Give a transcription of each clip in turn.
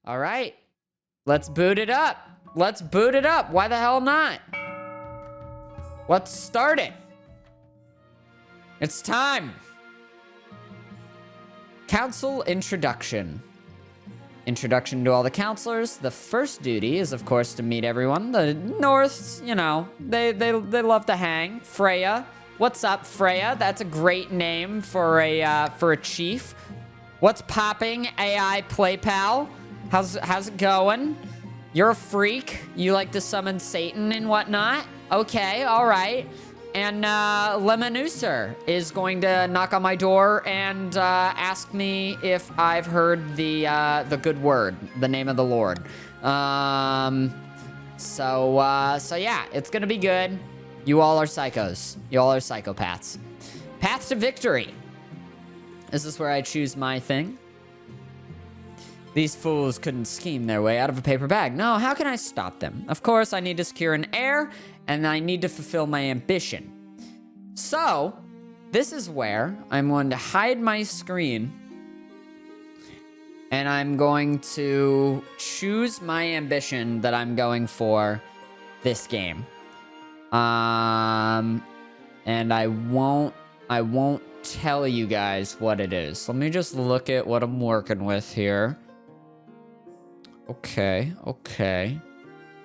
All right. Let's boot it up. Let's boot it up. Why the hell not? Let's start it. It's time. Council introduction. Introduction to all the counselors. The first duty is, of course, to meet everyone. The Norths, you know, they love to hang. Freya. What's up, Freya? That's a great name for a chief. What's popping, AI Playpal? How's it going? You're a freak. You like to summon Satan and whatnot. Okay, all right. And Lemonooser is going to knock on my door and ask me if I've heard the good word, the name of the Lord. So yeah, it's gonna be good. You all are psychos. You all are psychopaths. Path to victory. Is this where I choose my thing? These fools couldn't scheme their way out of a paper bag. No, how can I stop them? Of course, I need to secure an heir, and I need to fulfill my ambition. So, this is where I'm going to hide my screen, and I'm going to choose my ambition that I'm going for this game. And I won't tell you guys what it is. Let me just look at what I'm working with here. Okay.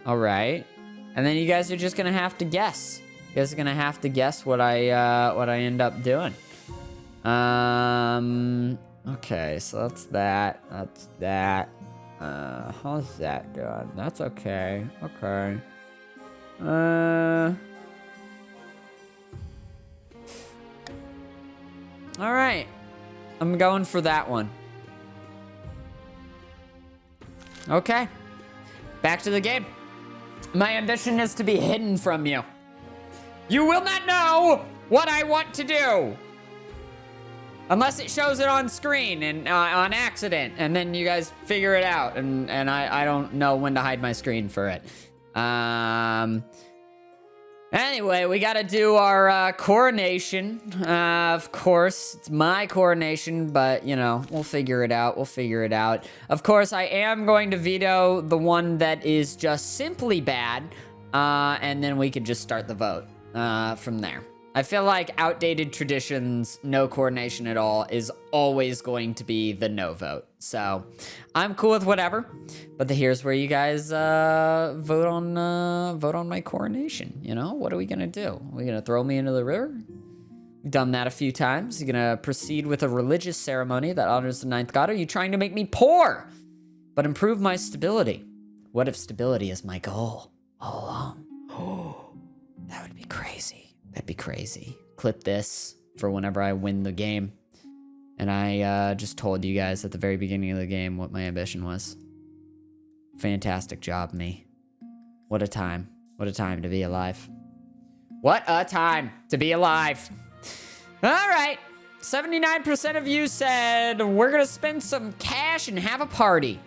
All right. And then you guys are just gonna have to guess. You guys are gonna have to guess what I end up doing. Okay, so that's that. That's that. How's that doing? That's okay. Okay. All right. I'm going for that one. Okay. Back to the game. My ambition is to be hidden from you. You will not know what I want to do. Unless it shows it on screen and on accident, and then you guys figure it out, and I don't know when to hide my screen for it. Anyway, we gotta do our coronation. Of course, it's my coronation, but, you know, we'll figure it out. Of course, I am going to veto the one that is just simply bad, and then we could just start the vote from there. I feel like outdated traditions, no coronation at all, is always going to be the no vote. So I'm cool with whatever. But here's where you guys vote on my coronation. You know, what are we gonna do? Are we gonna throw me into the river? We've done that a few times. You're gonna proceed with a religious ceremony that honors the ninth god. Are you trying to make me poor, but improve my stability? What if stability is my goal all along? Oh, that would be crazy. That'd be crazy. Clip this for whenever I win the game. And I just told you guys at the very beginning of the game what my ambition was. Fantastic job, me. What a time. What a time to be alive. What a time to be alive. All right. 79% of you said we're going to spend some cash and have a party.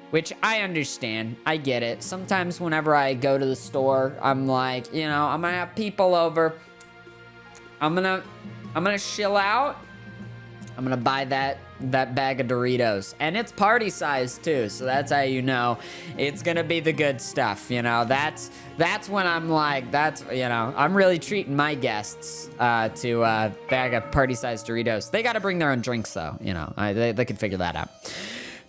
Which I understand. I get it. Sometimes whenever I go to the store, I'm like, you know, I'm gonna have people over. I'm gonna chill out. I'm gonna buy that bag of Doritos. And it's party size too, so that's how you know it's gonna be the good stuff, you know. That's when I'm like, you know, I'm really treating my guests to a bag of party size Doritos. They gotta bring their own drinks though, you know. They can figure that out.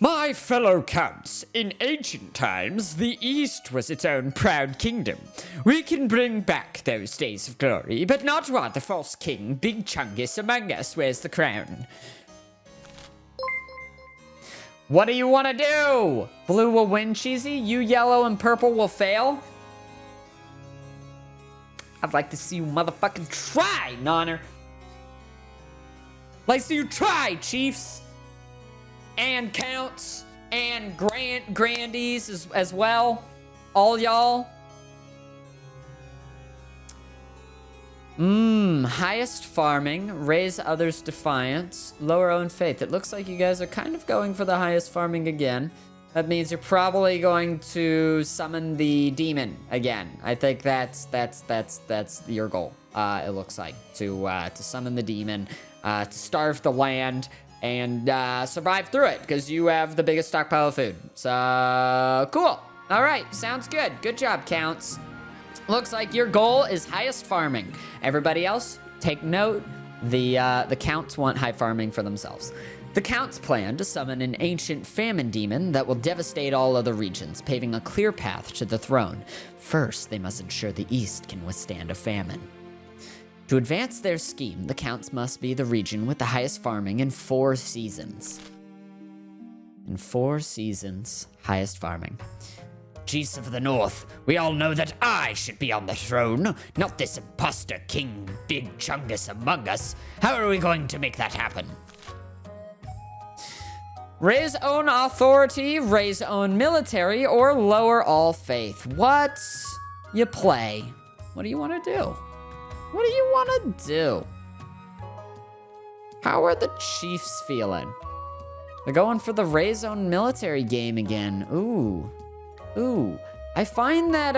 My fellow counts, in ancient times, the East was its own proud kingdom. We can bring back those days of glory, but not while the false king, Big Chungus among us, wears the crown. What do you want to do? Blue will win, Cheesy. You yellow and purple will fail. I'd like to see you motherfucking try, Nonner. Like to see you try, Chiefs. And counts, and grandees as well. All y'all. Highest farming, raise others' defiance, lower own faith. It looks like you guys are kind of going for the highest farming again. That means you're probably going to summon the demon again. I think that's your goal. It looks like to summon the demon, to starve the land. and survive through it because you have the biggest stockpile of food. So, cool. All right, sounds good. Good job, Counts. Looks like your goal is highest farming. Everybody else, take note. The Counts want high farming for themselves. The Counts plan to summon an ancient famine demon that will devastate all other regions, paving a clear path to the throne. First, they must ensure the East can withstand a famine. To advance their scheme, the Counts must be the region with the highest farming in 4 seasons. In 4 seasons, highest farming. Chiefs of the North, we all know that I should be on the throne, not this imposter King Big Chungus among us. How are we going to make that happen? Raise own authority, raise own military, or lower all faith. What you play? What do you want to do? What do you want to do? How are the Chiefs feeling? They're going for the raise own military game again. Ooh. I find that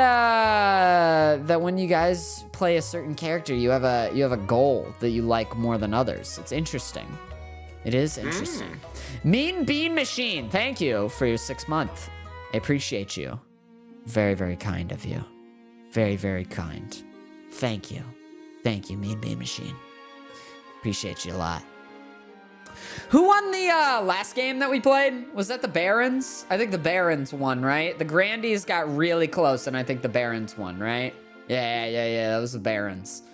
that when you guys play a certain character, you have a goal that you like more than others. It's interesting. It is interesting. Mean Bean Machine, thank you for your 6 month. I appreciate you. Very, very kind of you. Very, very kind. Thank you. Thank you, Mean Bean Machine. Appreciate you a lot. Who won the last game that we played? Was that the Barons? I think the Barons won, right? The Grandies got really close, and I think the Barons won, right? Yeah, that was the Barons.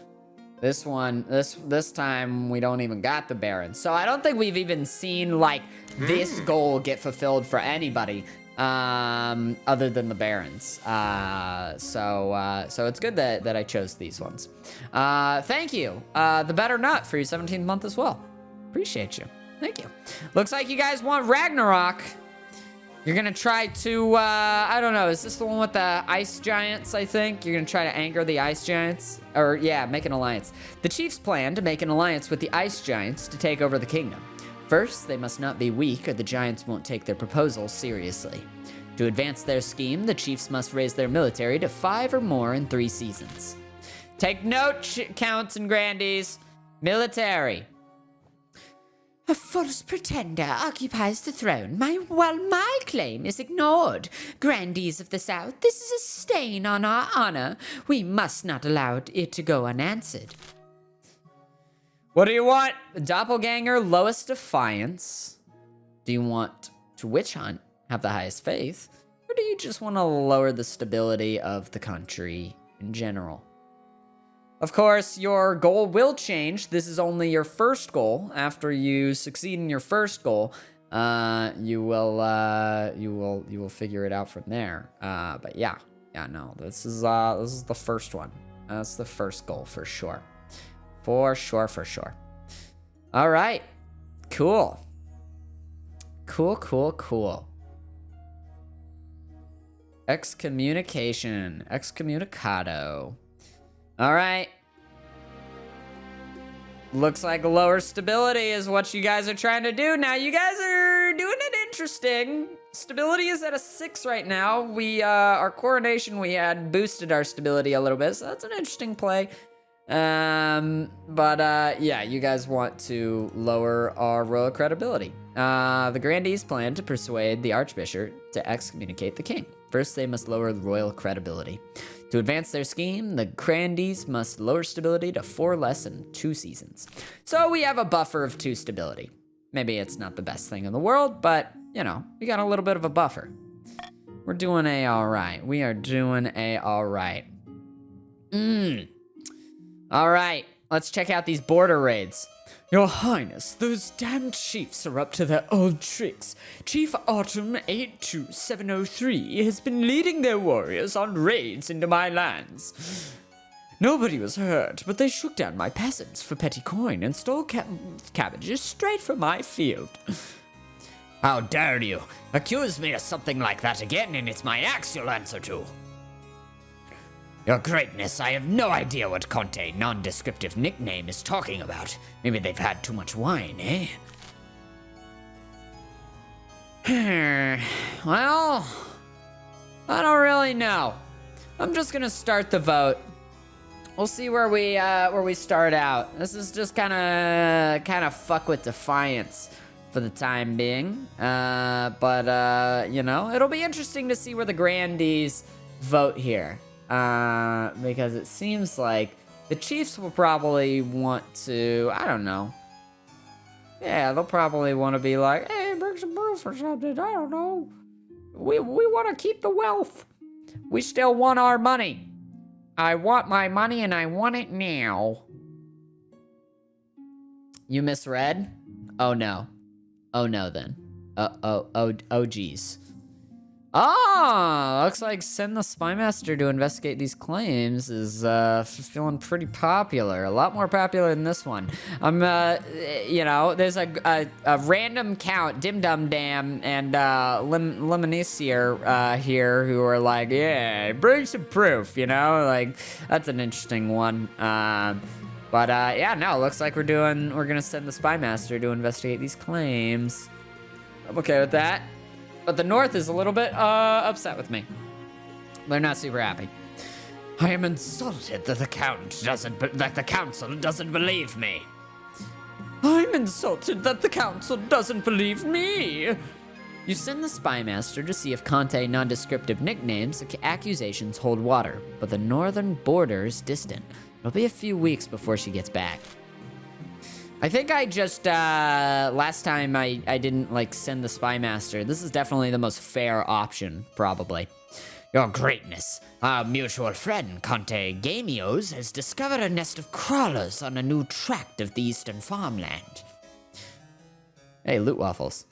This one, this time, we don't even got the Barons. So I don't think we've even seen, like, this goal get fulfilled for anybody other than the Barons. So it's good that I chose these ones. Thank you, the Better Nut, for your 17th month as well. Appreciate you. Thank you. Looks like you guys want Ragnarok. You're gonna try to, I don't know, is this the one with the ice giants, I think? You're gonna try to anger the ice giants? Or, yeah, make an alliance. The Chiefs plan to make an alliance with the ice giants to take over the kingdom. First, they must not be weak, or the giants won't take their proposal seriously. To advance their scheme, the Chiefs must raise their military to 5 or more in 3 seasons. Take note, Counts and Grandies. Military. A false pretender occupies the throne, while my claim is ignored. Grandees of the South, this is a stain on our honor. We must not allow it to go unanswered. What do you want? Doppelganger, lowest defiance. Do you want to witch hunt, have the highest faith? Or do you just want to lower the stability of the country in general? Of course, your goal will change. This is only your first goal. After you succeed in your first goal, you will figure it out from there. But yeah, no, this is the first one. That's the first goal for sure. For sure. All right, cool. Excommunicado. All right. Looks like lower stability is what you guys are trying to do. Now, you guys are doing it interesting. Stability is at a 6 right now. Our coronation we had boosted our stability a little bit, so that's an interesting play. Yeah, you guys want to lower our royal credibility. The Grandees plan to persuade the Archbishop to excommunicate the king. First, they must lower royal credibility. To advance their scheme, the Grandees must lower stability to 4 less in 2 seasons. So we have a buffer of 2 stability. Maybe it's not the best thing in the world, but, you know, we got a little bit of a buffer. We're doing alright. We are doing alright. Alright, let's check out these border raids. Your Highness, those damned chiefs are up to their old tricks. Chief Autumn 82703 has been leading their warriors on raids into my lands. Nobody was hurt, but they shook down my peasants for petty coin and stole cabbages straight from my field. How dare you accuse me of something like that again, and it's my axe you'll answer to. Your Greatness, I have no idea what Conte, nondescriptive nickname, is talking about. Maybe they've had too much wine, eh? Well, I don't really know. I'm just gonna start the vote. We'll see where we start out. This is just kind of fuck with defiance. for the time being. But you know, it'll be interesting to see where the grandees vote here. Because it seems like the chiefs will probably want to, I don't know. Yeah, they'll probably want to be like, hey, bring some proof or something. I don't know. We want to keep the wealth. We still want our money. I want my money and I want it now. You misread? Oh no. Oh no then. Oh geez. Oh, looks like send the Spymaster to investigate these claims is feeling pretty popular. A lot more popular than this one. You know, there's a random count, Dim Dum Dam and Lemonisier here who are like, yeah, bring some proof, you know? Like, that's an interesting one. But yeah, no, it looks like we're gonna send the Spymaster to investigate these claims. I'm okay with that. But the North is a little bit upset with me. They're not super happy. I am insulted that the council doesn't believe me. I'm insulted that the council doesn't believe me. You send the Spymaster to see if Conte nondescriptive nicknames accusations hold water, but the northern border is distant. It'll be a few weeks before she gets back. I think I just, last time I didn't, like, send the Spymaster. This is definitely the most fair option, probably. Your Greatness, our mutual friend, Conte Gamios, has discovered a nest of crawlers on a new tract of the eastern farmland. Hey, loot waffles.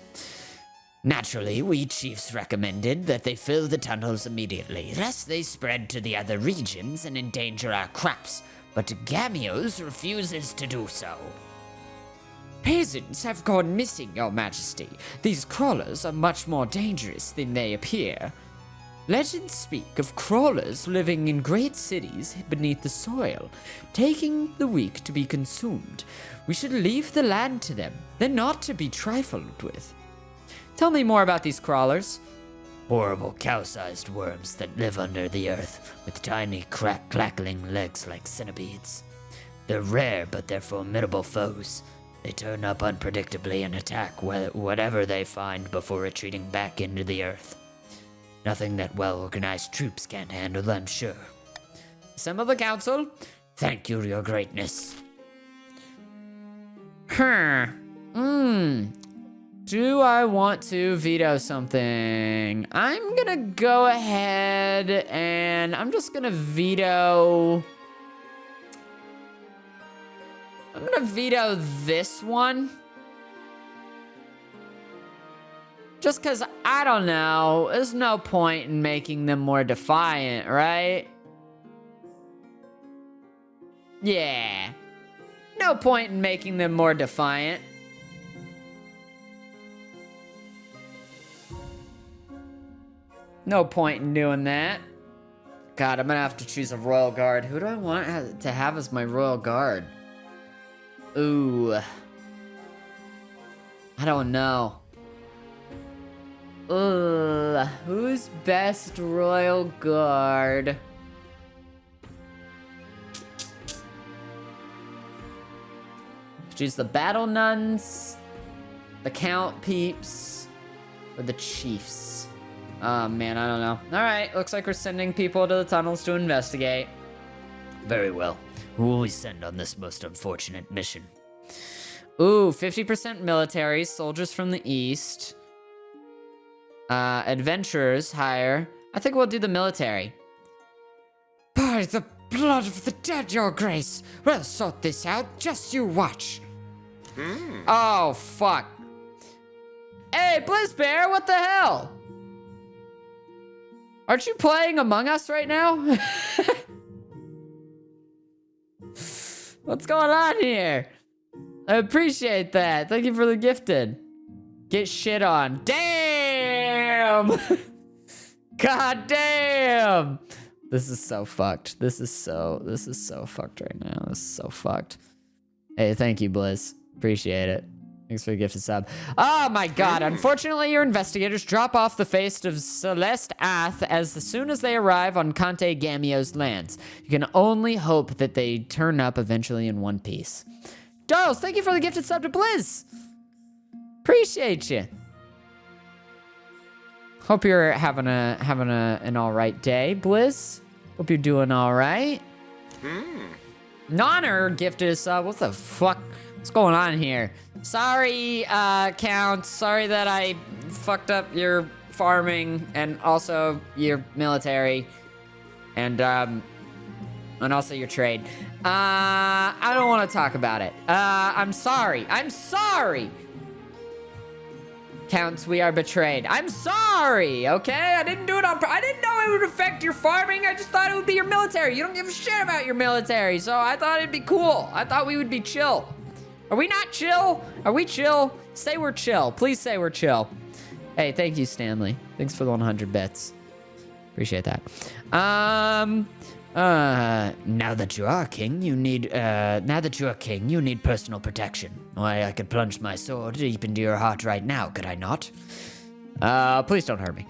Naturally, we chiefs recommended that they fill the tunnels immediately, lest they spread to the other regions and endanger our crops, but Gamios refuses to do so. Peasants have gone missing, Your Majesty. These crawlers are much more dangerous than they appear. Legends speak of crawlers living in great cities beneath the soil, taking the weak to be consumed. We should leave the land to them. They're not to be trifled with. Tell me more about these crawlers. Horrible cow-sized worms that live under the earth, with tiny crackling legs like centipedes. They're rare, but they're formidable foes. They turn up unpredictably and attack whatever they find before retreating back into the earth. Nothing that well-organized troops can't handle, I'm sure. Assemble the council. Thank you, Your Greatness. Do I want to veto something? I'm gonna go ahead and I'm just gonna veto... I'm gonna veto this one. Just because, I don't know, there's no point in making them more defiant, right? Yeah. No point in making them more defiant. No point in doing that. God, I'm gonna have to choose a royal guard. Who do I want to have as my royal guard? Ooh. I don't know. Ugh. Who's best royal guard? Choose the battle nuns, the count peeps, or the chiefs. Oh man, I don't know. Alright, looks like we're sending people to the tunnels to investigate. Very well. Who will we send on this most unfortunate mission? Ooh, 50% military, soldiers from the east. Adventurers, higher. I think we'll do the military. By the blood of the dead, Your Grace! We'll sort this out, just you watch. Oh, fuck. Hey, Blizzbear, what the hell? Aren't you playing Among Us right now? What's going on here? I appreciate that. Thank you for the gifted. Get shit on. Damn! God damn! This is so fucked. This is so fucked right now. This is so fucked. Hey, thank you, Blizz. Appreciate it. Thanks for the gifted sub. Oh my god. Unfortunately, your investigators drop off the face of Celeste Ath as soon as they arrive on Conte Gamio's lands. You can only hope that they turn up eventually in one piece. Doros, thank you for the gifted sub to Blizz. Appreciate you. Hope you're having an all right day, Blizz. Hope you're doing all right. Nonner gifted us up. What the fuck? What's going on here? Sorry, Count. Sorry that I fucked up your farming and also your military and also your trade. I don't want to talk about it. I'm sorry. I'm sorry. Counts, we are betrayed. I'm sorry, okay? I didn't do it on I didn't know it would affect your farming. I just thought it would be your military. You don't give a shit about your military, so I thought it'd be cool. I thought we would be chill. Are we not chill? Are we chill? Say we're chill. Please say we're chill. Hey, thank you, Stanley. Thanks for the 100 bits. Appreciate that. Now that you are king, you need personal protection. Why, I could plunge my sword deep into your heart right now, could I not? Please don't hurt me.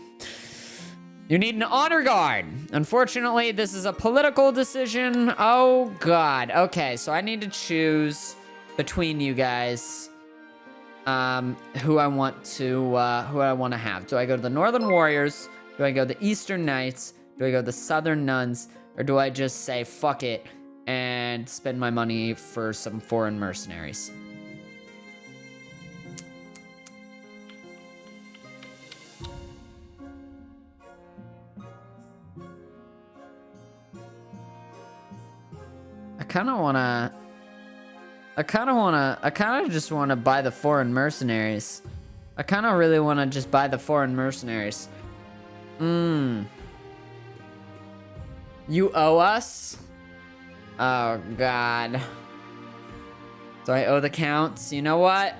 You need an honor guard. Unfortunately, this is a political decision. Oh, God. Okay, so I need to choose between you guys, who I want to have. Do I go to the Northern Warriors? Do I go to the Eastern Knights? Do I go to the Southern Nuns? Or do I just say, fuck it, and spend my money for some foreign mercenaries? I kind of just want to buy the foreign mercenaries. I kind of really want to just buy the foreign mercenaries. You owe us? Oh, God. So I owe the Counts? You know what?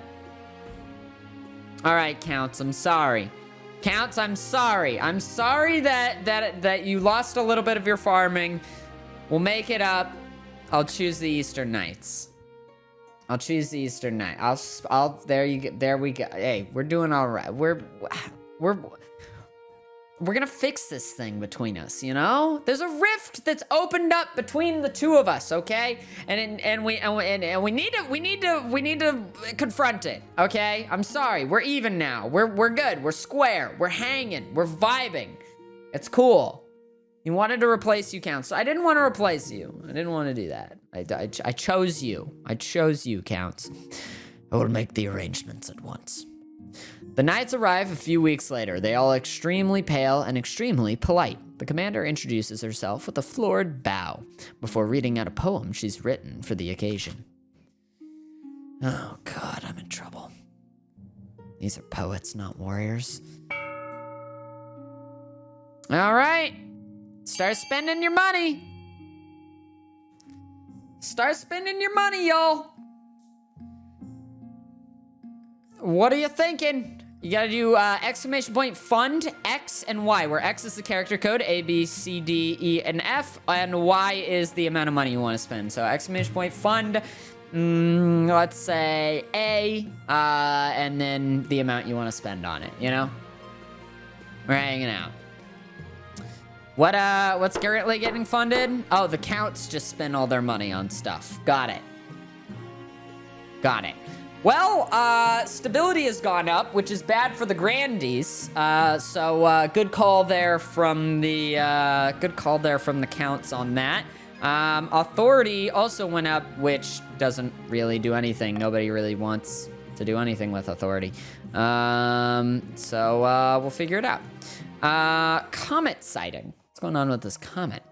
All right, Counts, I'm sorry. Counts, I'm sorry. I'm sorry that you lost a little bit of your farming. We'll make it up. I'll choose the Eastern Knights. I'll choose the Eastern Knight. There we go. Hey, we're doing all right. We're gonna fix this thing between us, you know? There's a rift that's opened up between the two of us, okay? And we need to confront it, okay? I'm sorry. We're even now. We're good. We're square. We're hanging. We're vibing. It's cool. You wanted to replace you, Count. So I didn't want to replace you. I didn't want to do that. I chose you. I chose you, Counts. I will make the arrangements at once. The knights arrive a few weeks later. They all extremely pale and extremely polite. The commander introduces herself with a florid bow before reading out a poem she's written for the occasion. Oh, God, I'm in trouble. These are poets, not warriors. All right. Start spending your money. Start spending your money, y'all. What are you thinking? You gotta do exclamation point fund X and Y, where X is the character code, A, B, C, D, E, and F, and Y is the amount of money you want to spend. So exclamation point fund, let's say A, and then the amount you want to spend on it, you know? We're hanging out. What's currently getting funded? Oh, the Counts just spend all their money on stuff. Got it. Got it. Well, stability has gone up, which is bad for the Grandees. So good call there from the Counts on that. Authority also went up, which doesn't really do anything. Nobody really wants to do anything with authority. So we'll figure it out. Comet sighting. What's going on with this comet?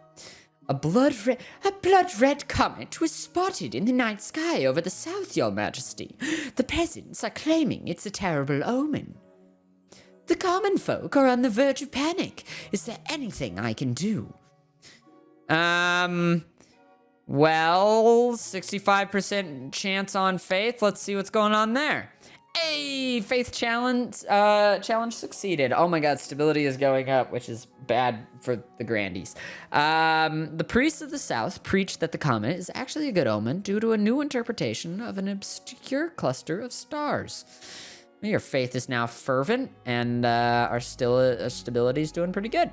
A blood-red comet was spotted in the night sky over the south, Your Majesty. The peasants are claiming it's a terrible omen. The common folk are on the verge of panic. Is there anything I can do? Well, 65% chance on faith. Let's see what's going on there. Hey, faith challenge succeeded. Oh my God, stability is going up, which is bad for the Grandees. The priests of the South preached that the comet is actually a good omen due to a new interpretation of an obscure cluster of stars. Your faith is now fervent, and our stability is doing pretty good.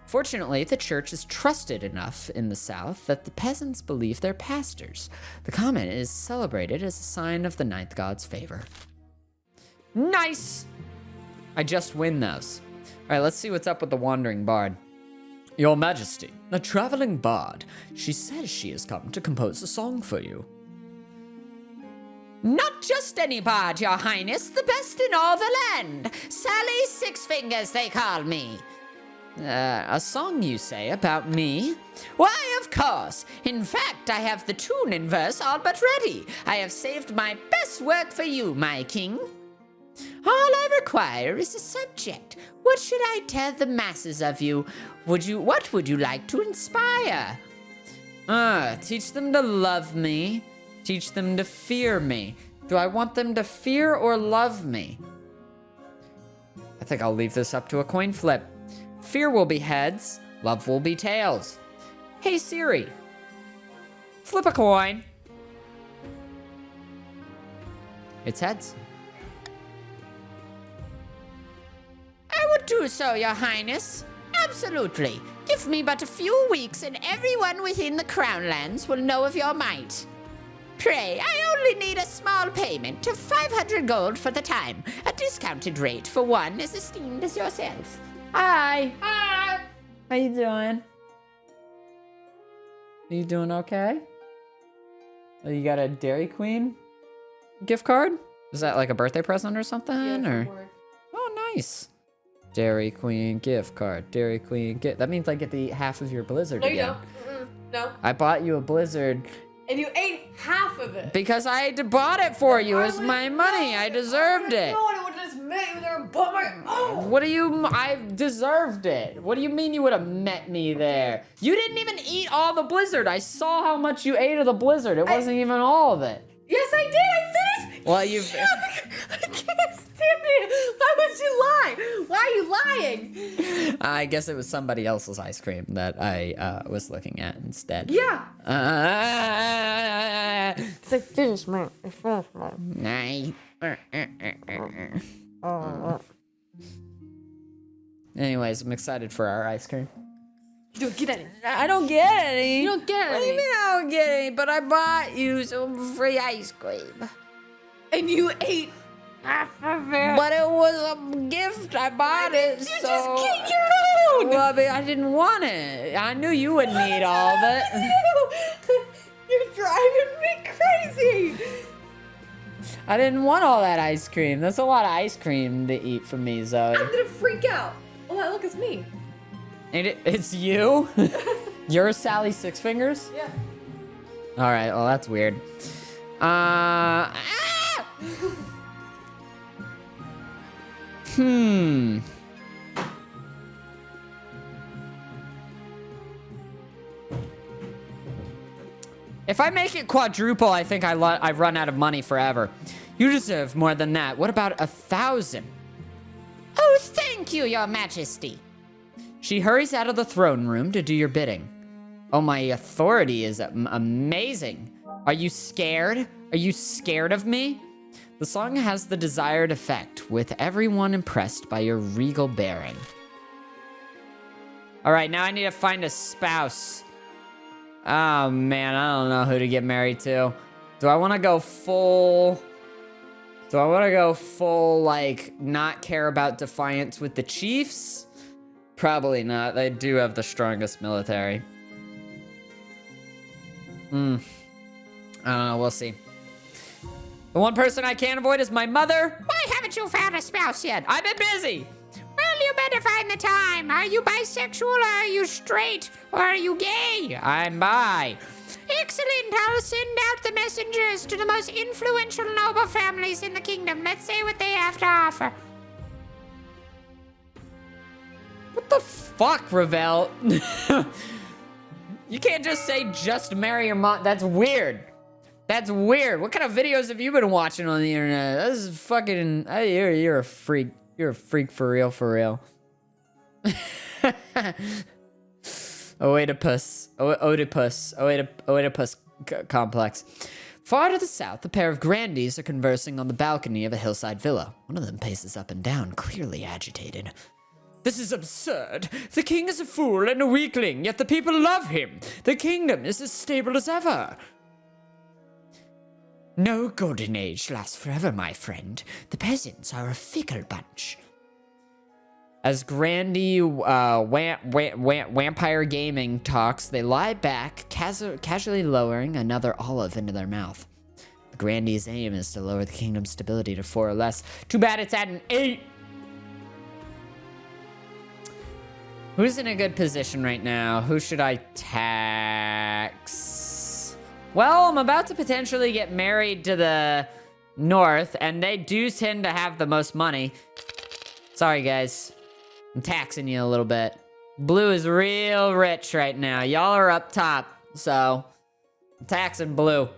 Fortunately, the church is trusted enough in the South that the peasants believe their pastors. The comet is celebrated as a sign of the ninth god's favor. Nice. I just win those. All right, let's see what's up with the Wandering Bard. Your Majesty, a traveling bard. She says she has come to compose a song for you. Not just any bard, Your Highness, the best in all the land. Sally Six Fingers, they call me. A song, you say, about me? Why, of course. In fact, I have the tune and verse all but ready. I have saved my best work for you, my king. All I require is a subject. What should I tell the masses of you? What would you like to inspire? Teach them to love me. Teach them to fear me. Do I want them to fear or love me? I think I'll leave this up to a coin flip. Fear will be heads, love will be tails. Hey Siri, flip a coin. It's heads. I would do so, Your Highness. Absolutely. Give me but a few weeks and everyone within the Crown Lands will know of your might. Pray, I only need a small payment of 500 gold for the time. A discounted rate for one as esteemed as yourself. Hi. Hi. How you doing? Are you doing okay? Oh, you got a Dairy Queen gift card? Is that like a birthday present or something? Yeah, or? Oh, nice. Dairy Queen gift card. Dairy Queen gift. That means I get to eat half of your Blizzard again. No, you don't. No. I bought you a Blizzard. And you ate half of it. Because I bought it for you. It's my money. I deserved it. No, it would just make me there, but my What do you... I deserved it. What do you mean you would have met me there? You didn't even eat all the Blizzard. I saw how much you ate of the Blizzard. It wasn't even all of it. Yes, I did. I finished. Well, you've... I can't stand it. Why would you lie? Why are you lying? I guess it was somebody else's ice cream that I was looking at instead. Yeah. I finished mine. Anyways, I'm excited for our ice cream. You don't get any. I don't get any. You don't get What do you any. mean I don't get any? But I bought you some free ice cream. And you ate half of it. But it was a gift. I bought it, You so... just get your own. Well, but I didn't want it. I knew you wouldn't eat all of it. You're driving me crazy. I didn't want all that ice cream. That's a lot of ice cream to eat from me, Zoe. I'm gonna freak out. Oh, look, it's me. It's you? You're Sally Six Fingers? Yeah. All right, well, that's weird. If I make it quadruple, I think I've run out of money forever. You deserve more than that. What about 1,000? Oh, thank you, Your Majesty. She hurries out of the throne room to do your bidding. Oh, my authority is amazing. Are you scared? Are you scared of me? The song has the desired effect, with everyone impressed by your regal bearing. All right, now I need to find a spouse. Oh, man, I don't know who to get married to. Do I want to go full... like, not care about defiance with the chiefs? Probably not. They do have the strongest military. I don't know. We'll see. The one person I can't avoid is my mother. Why haven't you found a spouse yet? I've been busy. Well, you better find the time. Are you bisexual, or are you straight, or are you gay? I'm bi. Excellent. I'll send out the messengers to the most influential noble families in the kingdom. Let's see what they have to offer. What the fuck, Ravel? You can't just say just marry your mom. That's weird. That's weird. What kind of videos have you been watching on the internet? This is fucking... You're a freak. You're a freak for real, for real. Oedipus complex. Far to the south, a pair of grandees are conversing on the balcony of a hillside villa. One of them paces up and down, clearly agitated. This is absurd. The king is a fool and a weakling, yet the people love him. The kingdom is as stable as ever. No golden age lasts forever, my friend. The peasants are a fickle bunch. As Grandy Vampire Gaming talks, they lie back, casually lowering another olive into their mouth. Grandy's aim is to lower the kingdom's stability to 4 or less. Too bad it's at an 8. Who's in a good position right now? Who should I tax? Well, I'm about to potentially get married to the north, and they do tend to have the most money. Sorry, guys. I'm taxing you a little bit. Blue is real rich right now. Y'all are up top, so I'm taxing blue.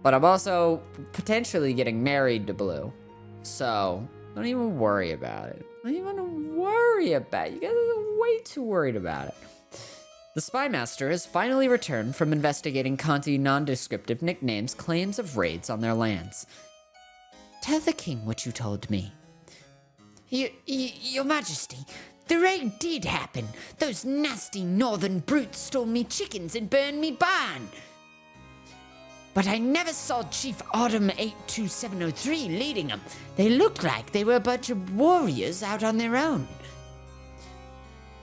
But I'm also potentially getting married to blue. So don't even worry about it. Don't even worry about it. You guys are way too worried about it. The Spymaster has finally returned from investigating Conti nondescriptive nicknames claims of raids on their lands. Tell the king what you told me. Your Majesty, the raid did happen. Those nasty northern brutes stole me chickens and burned me barn. But I never saw Chief Autumn 82703 leading them. They looked like they were a bunch of warriors out on their own.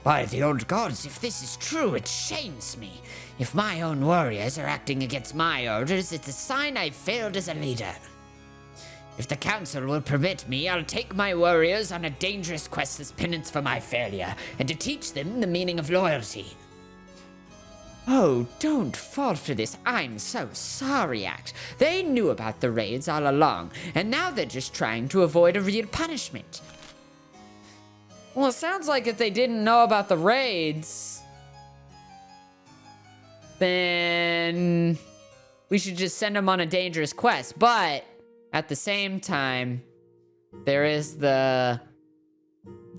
By the old gods, if this is true, it shames me. If my own warriors are acting against my orders, it's a sign I've failed as a leader. If the council will permit me, I'll take my warriors on a dangerous quest as penance for my failure, and to teach them the meaning of loyalty. Oh, don't fall for this I'm so sorry act. They knew about the raids all along, and now they're just trying to avoid a real punishment. Well, it sounds like if they didn't know about the raids, then we should just send them on a dangerous quest. But at the same time, there is the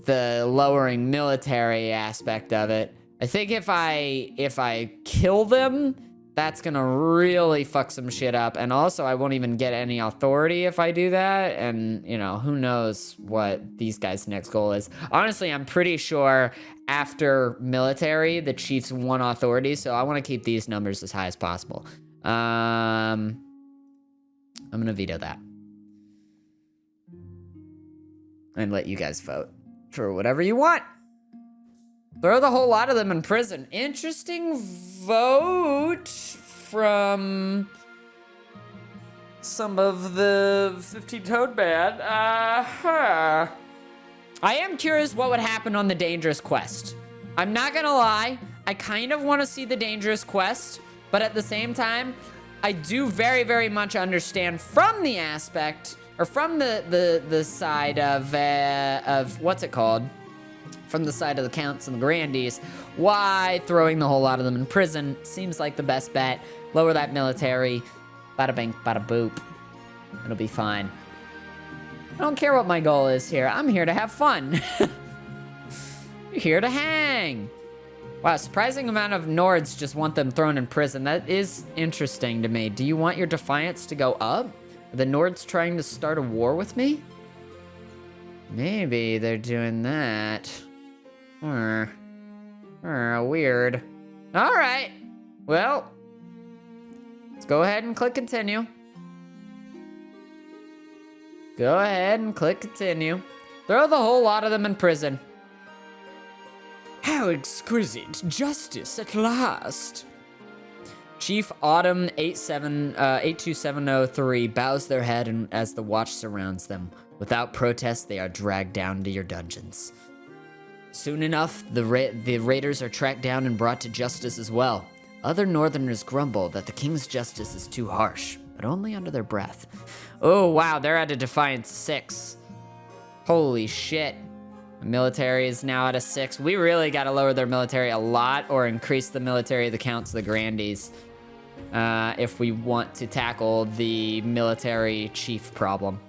lowering military aspect of it. I think if I kill them, that's gonna really fuck some shit up. And also, I won't even get any authority if I do that. And, you know, who knows what these guys' next goal is. Honestly, I'm pretty sure after military, the chiefs won authority. So I want to keep these numbers as high as possible. I'm gonna veto that. And let you guys vote for whatever you want. Throw the whole lot of them in prison. Interesting vote from some of the 15 Toad Band. I am curious what would happen on the dangerous quest. I'm not gonna lie, I kind of want to see the dangerous quest, but at the same time, I do very, very much understand from the aspect, or from the side of what's it called? From the side of the counts and the grandees, why throwing the whole lot of them in prison seems like the best bet. Lower that military, bada bing, bada boop. It'll be fine. I don't care what my goal is here. I'm here to have fun. You're here to hang. Wow, surprising amount of Nords just want them thrown in prison. That is interesting to me. Do you want your defiance to go up? Are the Nords trying to start a war with me? Maybe they're doing that. Weird. All right. Well, let's go ahead and click continue. Go ahead and click continue. Throw the whole lot of them in prison. How exquisite justice at last. Chief Autumn 82703 bows their head and as the watch surrounds them. Without protest, they are dragged down to your dungeons. Soon enough, the raiders are tracked down and brought to justice as well. Other northerners grumble that the king's justice is too harsh, but only under their breath. Oh wow, they're at a defiance 6. Holy shit. The military is now at a 6. We really gotta lower their military a lot or increase the military of the counts of the grandees if we want to tackle the military chief problem.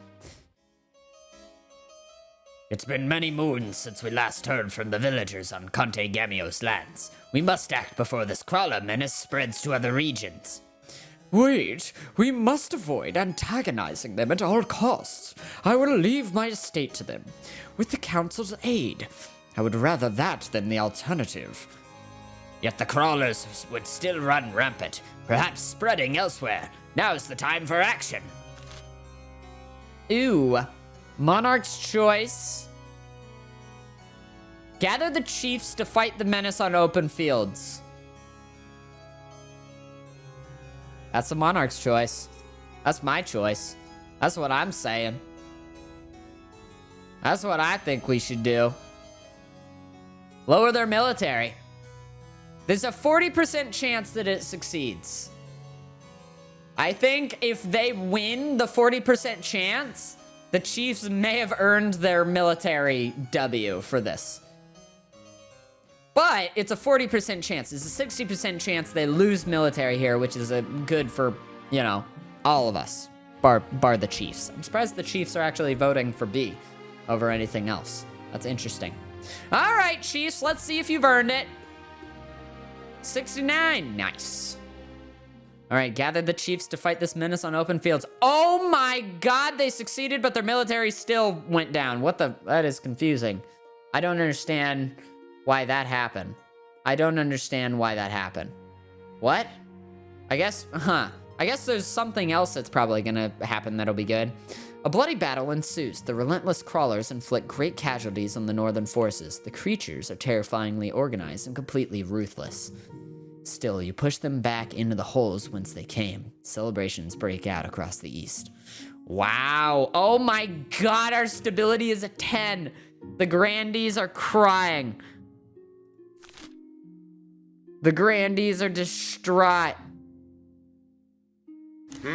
It's been many moons since we last heard from the villagers on Conte Gamio's lands. We must act before this crawler menace spreads to other regions. Wait, we must avoid antagonizing them at all costs. I will leave my estate to them. With the council's aid. I would rather that than the alternative. Yet the crawlers would still run rampant, perhaps spreading elsewhere. Now's the time for action. Ooh. Monarch's choice. Gather the chiefs to fight the menace on open fields. That's the monarch's choice. That's my choice. That's what I'm saying. That's what I think we should do. Lower their military. There's a 40% chance that it succeeds. I think if they win the 40% chance, the Chiefs may have earned their military W for this. But it's a 40% chance. It's a 60% chance they lose military here, which is a good for, you know, all of us, bar the Chiefs. I'm surprised the Chiefs are actually voting for B over anything else. That's interesting. All right, Chiefs, let's see if you've earned it. 69, nice. All right, gather the chiefs to fight this menace on open fields. Oh my God, they succeeded, but their military still went down. That is confusing. I don't understand why that happened. I don't understand why that happened. What? I guess there's something else that's probably gonna happen that'll be good. A bloody battle ensues. The relentless crawlers inflict great casualties on the northern forces. The creatures are terrifyingly organized and completely ruthless. Still, you push them back into the holes whence they came. Celebrations break out across the east. Wow. Oh my God, our stability is a 10. The Grandees are crying. The Grandees are distraught.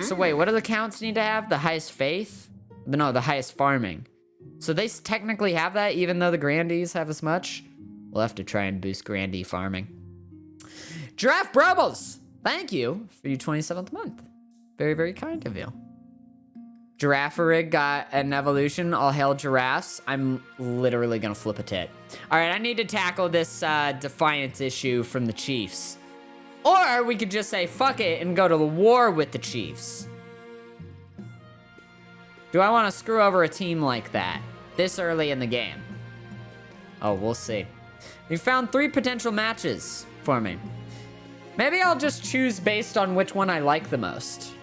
So wait, what do the counts need to have? The highest faith? No, the highest farming. So they technically have that even though the Grandees have as much? We'll have to try and boost Grandee farming. Giraffe Brobbles! Thank you for your 27th month. Very, very kind of you. Girafferig got an evolution. All hail giraffes. I'm literally gonna flip a tit. All right, I need to tackle this defiance issue from the Chiefs. Or we could just say fuck it and go to the war with the Chiefs. Do I want to screw over a team like that this early in the game? Oh, we'll see. We found 3 potential matches for me. Maybe I'll just choose based on which one I like the most.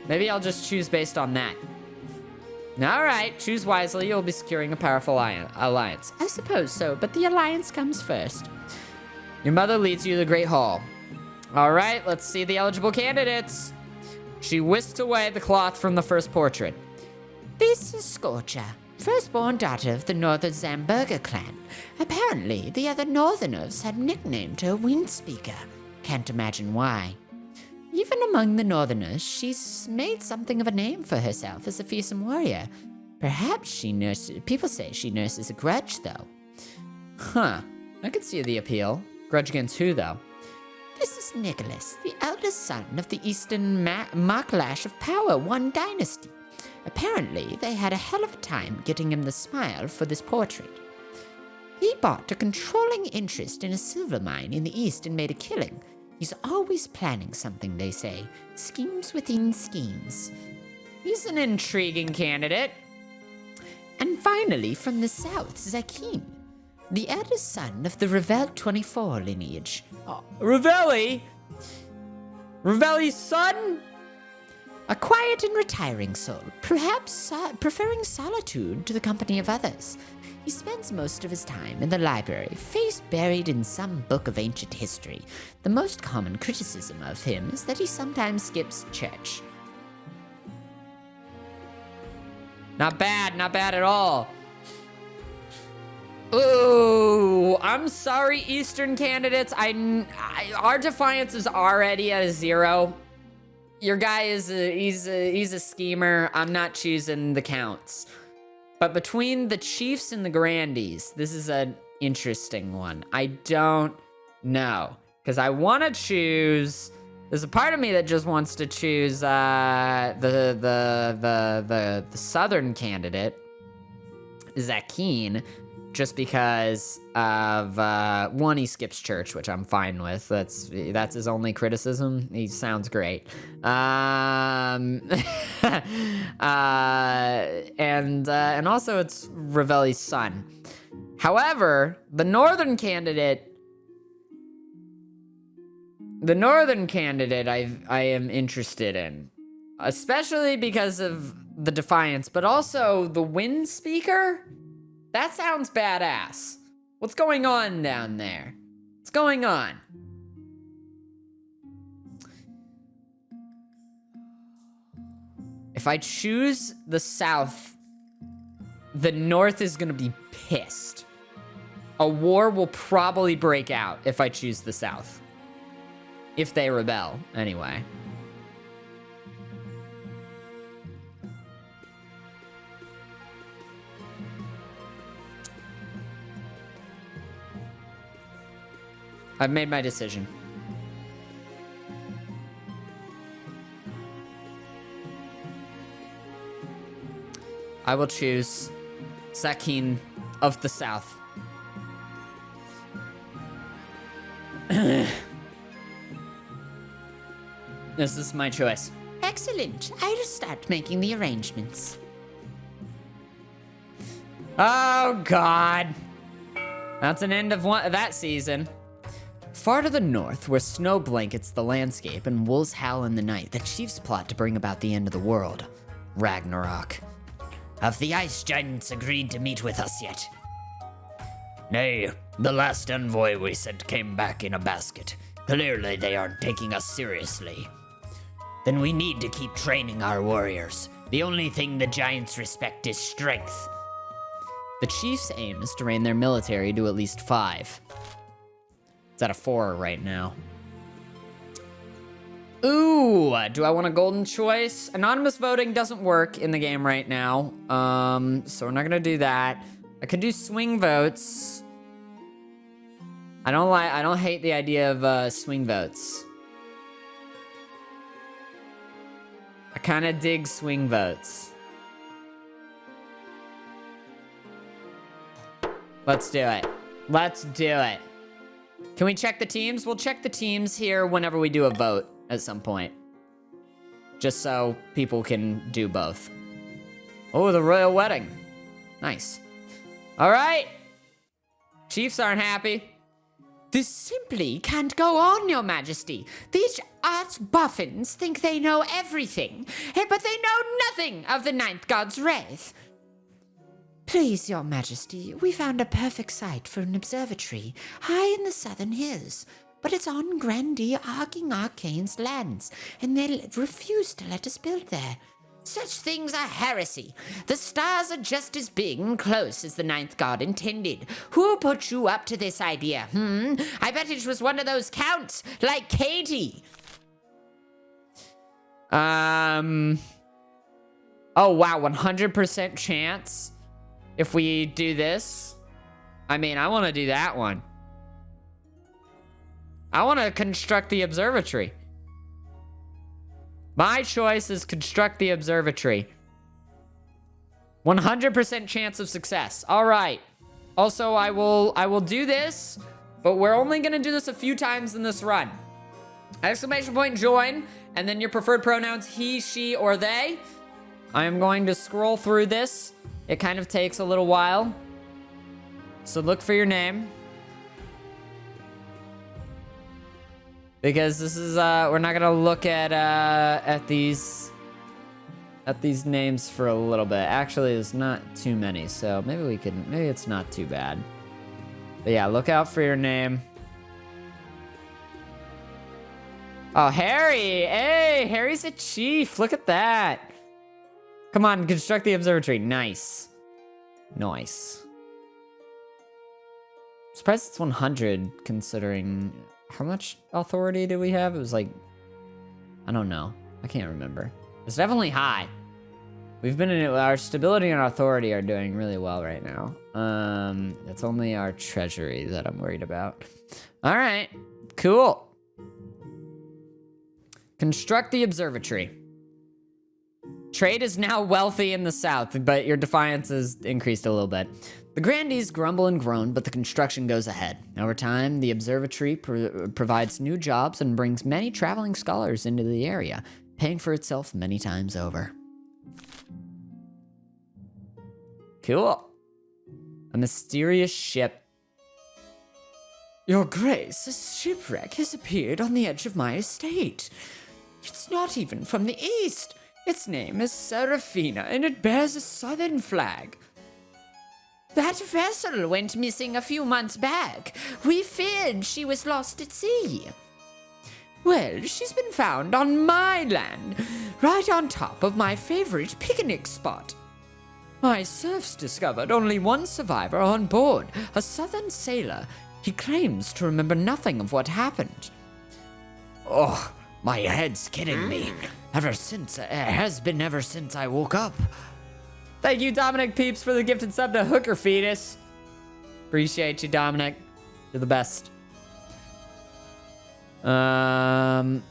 Maybe I'll just choose based on that. All right, choose wisely. You'll be securing a powerful alliance. I suppose so, but the alliance comes first. Your mother leads you to the Great Hall. All right, let's see the eligible candidates. She whisked away the cloth from the first portrait. This is Scorcher, firstborn daughter of the Northern Zamburger clan. Apparently, the other Northerners had nicknamed her Windspeaker. Can't imagine why. Even among the Northerners, she's made something of a name for herself as a fearsome warrior. Perhaps people say she nurses a grudge, though. Huh, I could see the appeal. Grudge against who, though? This is Nicholas, the eldest son of the Eastern Marklash of Power One dynasty. Apparently, they had a hell of a time getting him the smile for this portrait. He bought a controlling interest in a silver mine in the east and made a killing. He's always planning something, they say. Schemes within schemes. He's an intriguing candidate. And finally, from the south, Zakin, the eldest son of the Revel 24 lineage. Oh, Revelli? Revelli's son? A quiet and retiring soul, perhaps preferring solitude to the company of others. He spends most of his time in the library, face buried in some book of ancient history. The most common criticism of him is that he sometimes skips church. Not bad at all. Ooh, I'm sorry, Eastern candidates. Our defiance is already at a 0. Your guy is he's a schemer. I'm not choosing the counts. But between the Chiefs and the Grandees, this is an interesting one. I don't know, because I want to choose. There's a part of me that just wants to choose the Southern candidate, Zakin, just because of one, he skips church, which I'm fine with. That's his only criticism. He sounds great. And also it's Revelli's son. However, the Northern candidate, The northern candidate I am interested in. Especially because of the Defiance, but also the Wind Speaker? That sounds badass. What's going on down there? What's going on? If I choose the south, the north is gonna be pissed. A war will probably break out if I choose the south. If they rebel, anyway. I've made my decision. I will choose Sakin of the South. This is my choice. Excellent. I'll start making the arrangements. Oh, God. That's an end of that season. Far to the north, where snow blankets the landscape and wolves howl in the night, the chiefs plot to bring about the end of the world. Ragnarok. Have the ice giants agreed to meet with us yet? Nay, the last envoy we sent came back in a basket. Clearly they aren't taking us seriously. Then we need to keep training our warriors. The only thing the giants respect is strength. The chiefs' aim is to rein their military to at least 5. It's at a 4 right now. Ooh, do I want a golden choice? Anonymous voting doesn't work in the game right now. So we're not gonna do that. I could do swing votes. I don't hate the idea of swing votes. I kind of dig swing votes. Let's do it. Let's do it. Can we check the teams? We'll check the teams here whenever we do a vote at some point. Just so people can do both. Oh, the royal wedding. Nice. All right. Chiefs aren't happy. This simply can't go on, Your Majesty. These arch-buffins think they know everything, but they know nothing of the Ninth God's wrath. Please, Your Majesty, we found a perfect site for an observatory high in the southern hills, but it's on Grandee Arcane's lands, and they refuse to let us build there. Such things are heresy. The stars are just as big and close as the Ninth God intended. Who put you up to this idea, I bet it was one of those counts, like Katie. Oh, wow, 100% chance if we do this. I mean, I want to do that one. I want to construct the observatory. My choice is construct the observatory. 100% chance of success. All right. Also, I will do this, but we're only going to do this a few times in this run. Exclamation point join, and then your preferred pronouns he, she, or they. I am going to scroll through this. It kind of takes a little while. So look for your name. Because this is, we're not gonna look at these names for a little bit. Actually, there's not too many, so maybe it's not too bad. But yeah, look out for your name. Oh, Harry! Hey, Harry's a chief. Look at that. Come on, construct the observatory. Nice. Nice. I'm surprised it's 100, considering... How much authority did we have? It was like... I don't know. I can't remember. It's definitely high. We've been in it... Our stability and authority are doing really well right now. It's only our treasury that I'm worried about. Alright. Cool. Construct the observatory. Trade is now wealthy in the south, but your defiance has increased a little bit. The grandees grumble and groan, but the construction goes ahead. Over time, the observatory provides new jobs and brings many traveling scholars into the area, paying for itself many times over. Cool. A mysterious ship. Your Grace, a shipwreck has appeared on the edge of my estate. It's not even from the east. Its name is Seraphina, and it bears a southern flag. That vessel went missing a few months back. We feared she was lost at sea. Well, she's been found on my land, right on top of my favorite picnic spot. My serfs discovered only one survivor on board, a southern sailor. He claims to remember nothing of what happened. Oh, my head's kidding me. It has been ever since I woke up. Thank you, Dominic Peeps, for the gifted sub to Hooker Fetus. Appreciate you, Dominic. You're the best. So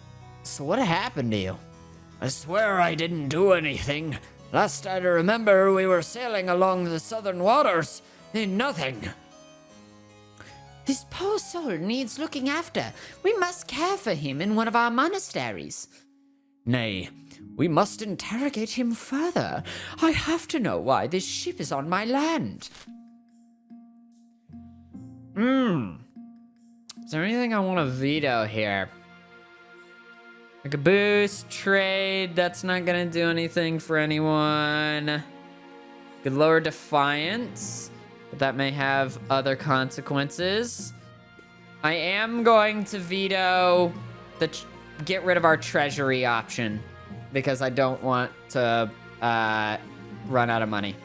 what happened to you? I swear I didn't do anything. Last I remember, we were sailing along the southern waters. Nothing. This poor soul needs looking after. We must care for him in one of our monasteries. Nay, We must interrogate him further. I have to know why this ship is on my land. Is there anything I want to veto here? Like a boost, trade, that's not gonna do anything for anyone. Could lower defiance, but that may have other consequences. I am going to veto the get rid of our treasury option because I don't want to run out of money.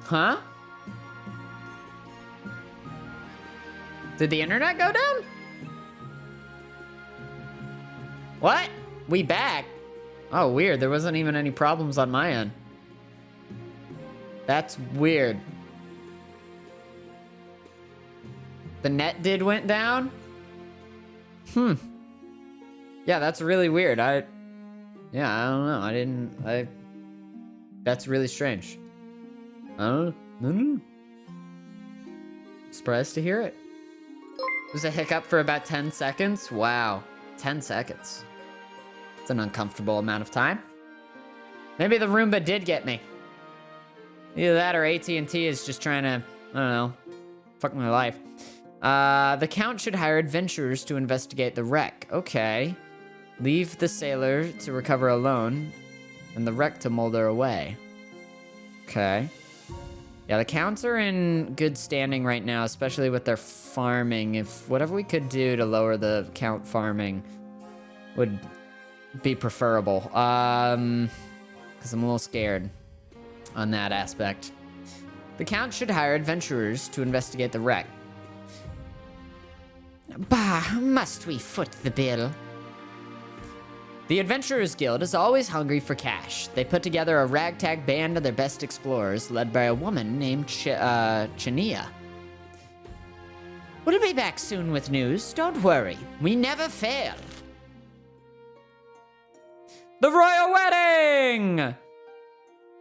Huh? Did the internet go down? What? We back? Oh, weird. There wasn't even any problems on my end. That's weird. The net went down? Yeah, that's really weird. I don't know. That's really strange. I don't know. Surprised to hear it. It was a hiccup for about 10 seconds. Wow. 10 seconds. It's an uncomfortable amount of time. Maybe the Roomba did get me. Either that or AT&T is just trying to, I don't know, fuck my life. The Count should hire adventurers to investigate the wreck. Okay. Leave the sailor to recover alone, and the wreck to molder away. Okay. Yeah, the Counts are in good standing right now, especially with their farming. If whatever we could do to lower the Count farming would be preferable. Because I'm a little scared on that aspect. The Count should hire adventurers to investigate the wreck. Bah, must we foot the bill? The Adventurers Guild is always hungry for cash. They put together a ragtag band of their best explorers, led by a woman named Chania. We'll be back soon with news. Don't worry. We never fail. The Royal Wedding!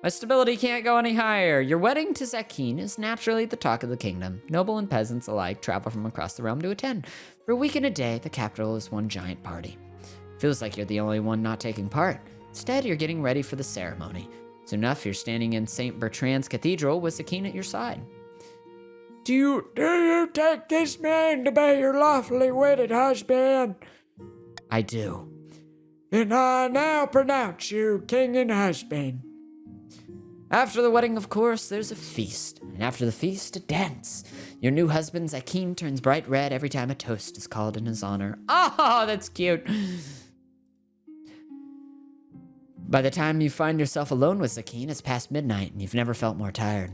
My stability can't go any higher. Your wedding to Zakeen is naturally the talk of the kingdom. Noble and peasants alike travel from across the realm to attend. For a week and a day, the capital is one giant party. Feels like you're the only one not taking part. Instead, you're getting ready for the ceremony. Soon enough, you're standing in St. Bertrand's Cathedral with Zakeen at your side. Do you take this man to be your lawfully wedded husband? I do. Then I now pronounce you king and husband. After the wedding, of course, there's a feast. And after the feast, a dance. Your new husband, Zakeen, turns bright red every time a toast is called in his honor. Oh, that's cute. By the time you find yourself alone with Zakeen, it's past midnight, and you've never felt more tired.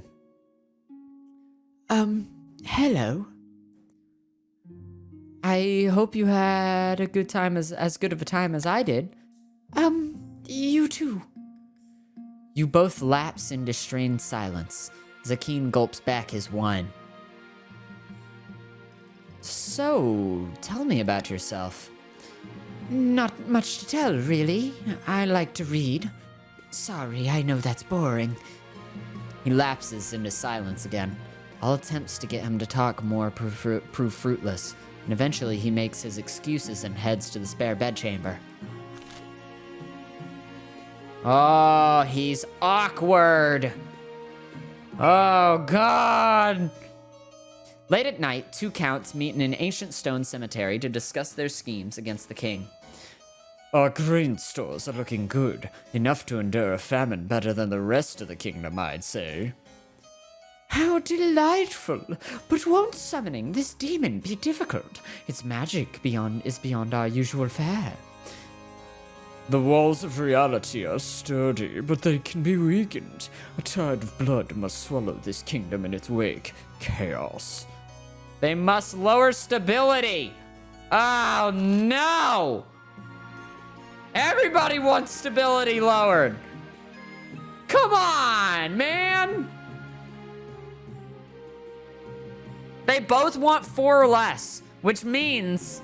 Hello. I hope you had a good time, as good of a time as I did. You too. You both lapse into strained silence. Zakeen gulps back his wine. So, tell me about yourself. Not much to tell, really. I like to read. Sorry, I know that's boring. He lapses into silence again. All attempts to get him to talk more prove fruitless, and eventually he makes his excuses and heads to the spare bedchamber. Oh, he's awkward. Oh, God. Late at night, two counts meet in an ancient stone cemetery to discuss their schemes against the king. Our grain stores are looking good, enough to endure a famine better than the rest of the kingdom, I'd say. How delightful! But won't summoning this demon be difficult? Its magic is beyond our usual fare. The walls of reality are sturdy, but they can be weakened. A tide of blood must swallow this kingdom in its wake. Chaos. They must lower stability. Oh, no. Everybody wants stability lowered. Come on, man. They both want 4 or less, which means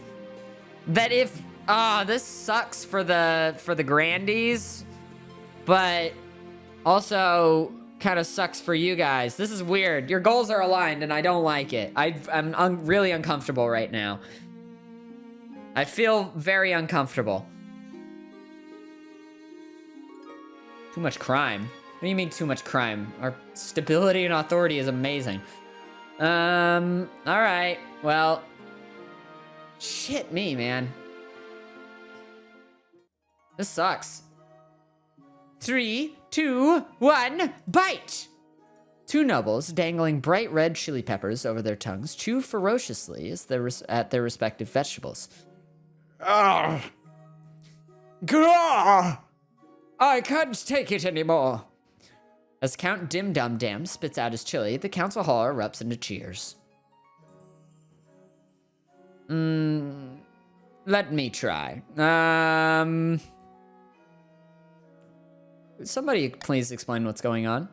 that if this sucks for the Grandies, but also kind of sucks for you guys. This is weird. Your goals are aligned, and I don't like it. I'm really uncomfortable right now. I feel very uncomfortable. Too much crime. What do you mean too much crime? Our stability and authority is amazing. Alright. Well, shit me, man. This sucks. 3, 2, 1, bite! Two nobles, dangling bright red chili peppers over their tongues, chew ferociously at their respective vegetables. Ah! Grah! I can't take it anymore. As Count Dim Dum Dam spits out his chili, the council hall erupts into cheers. Let me try. Somebody please explain what's going on.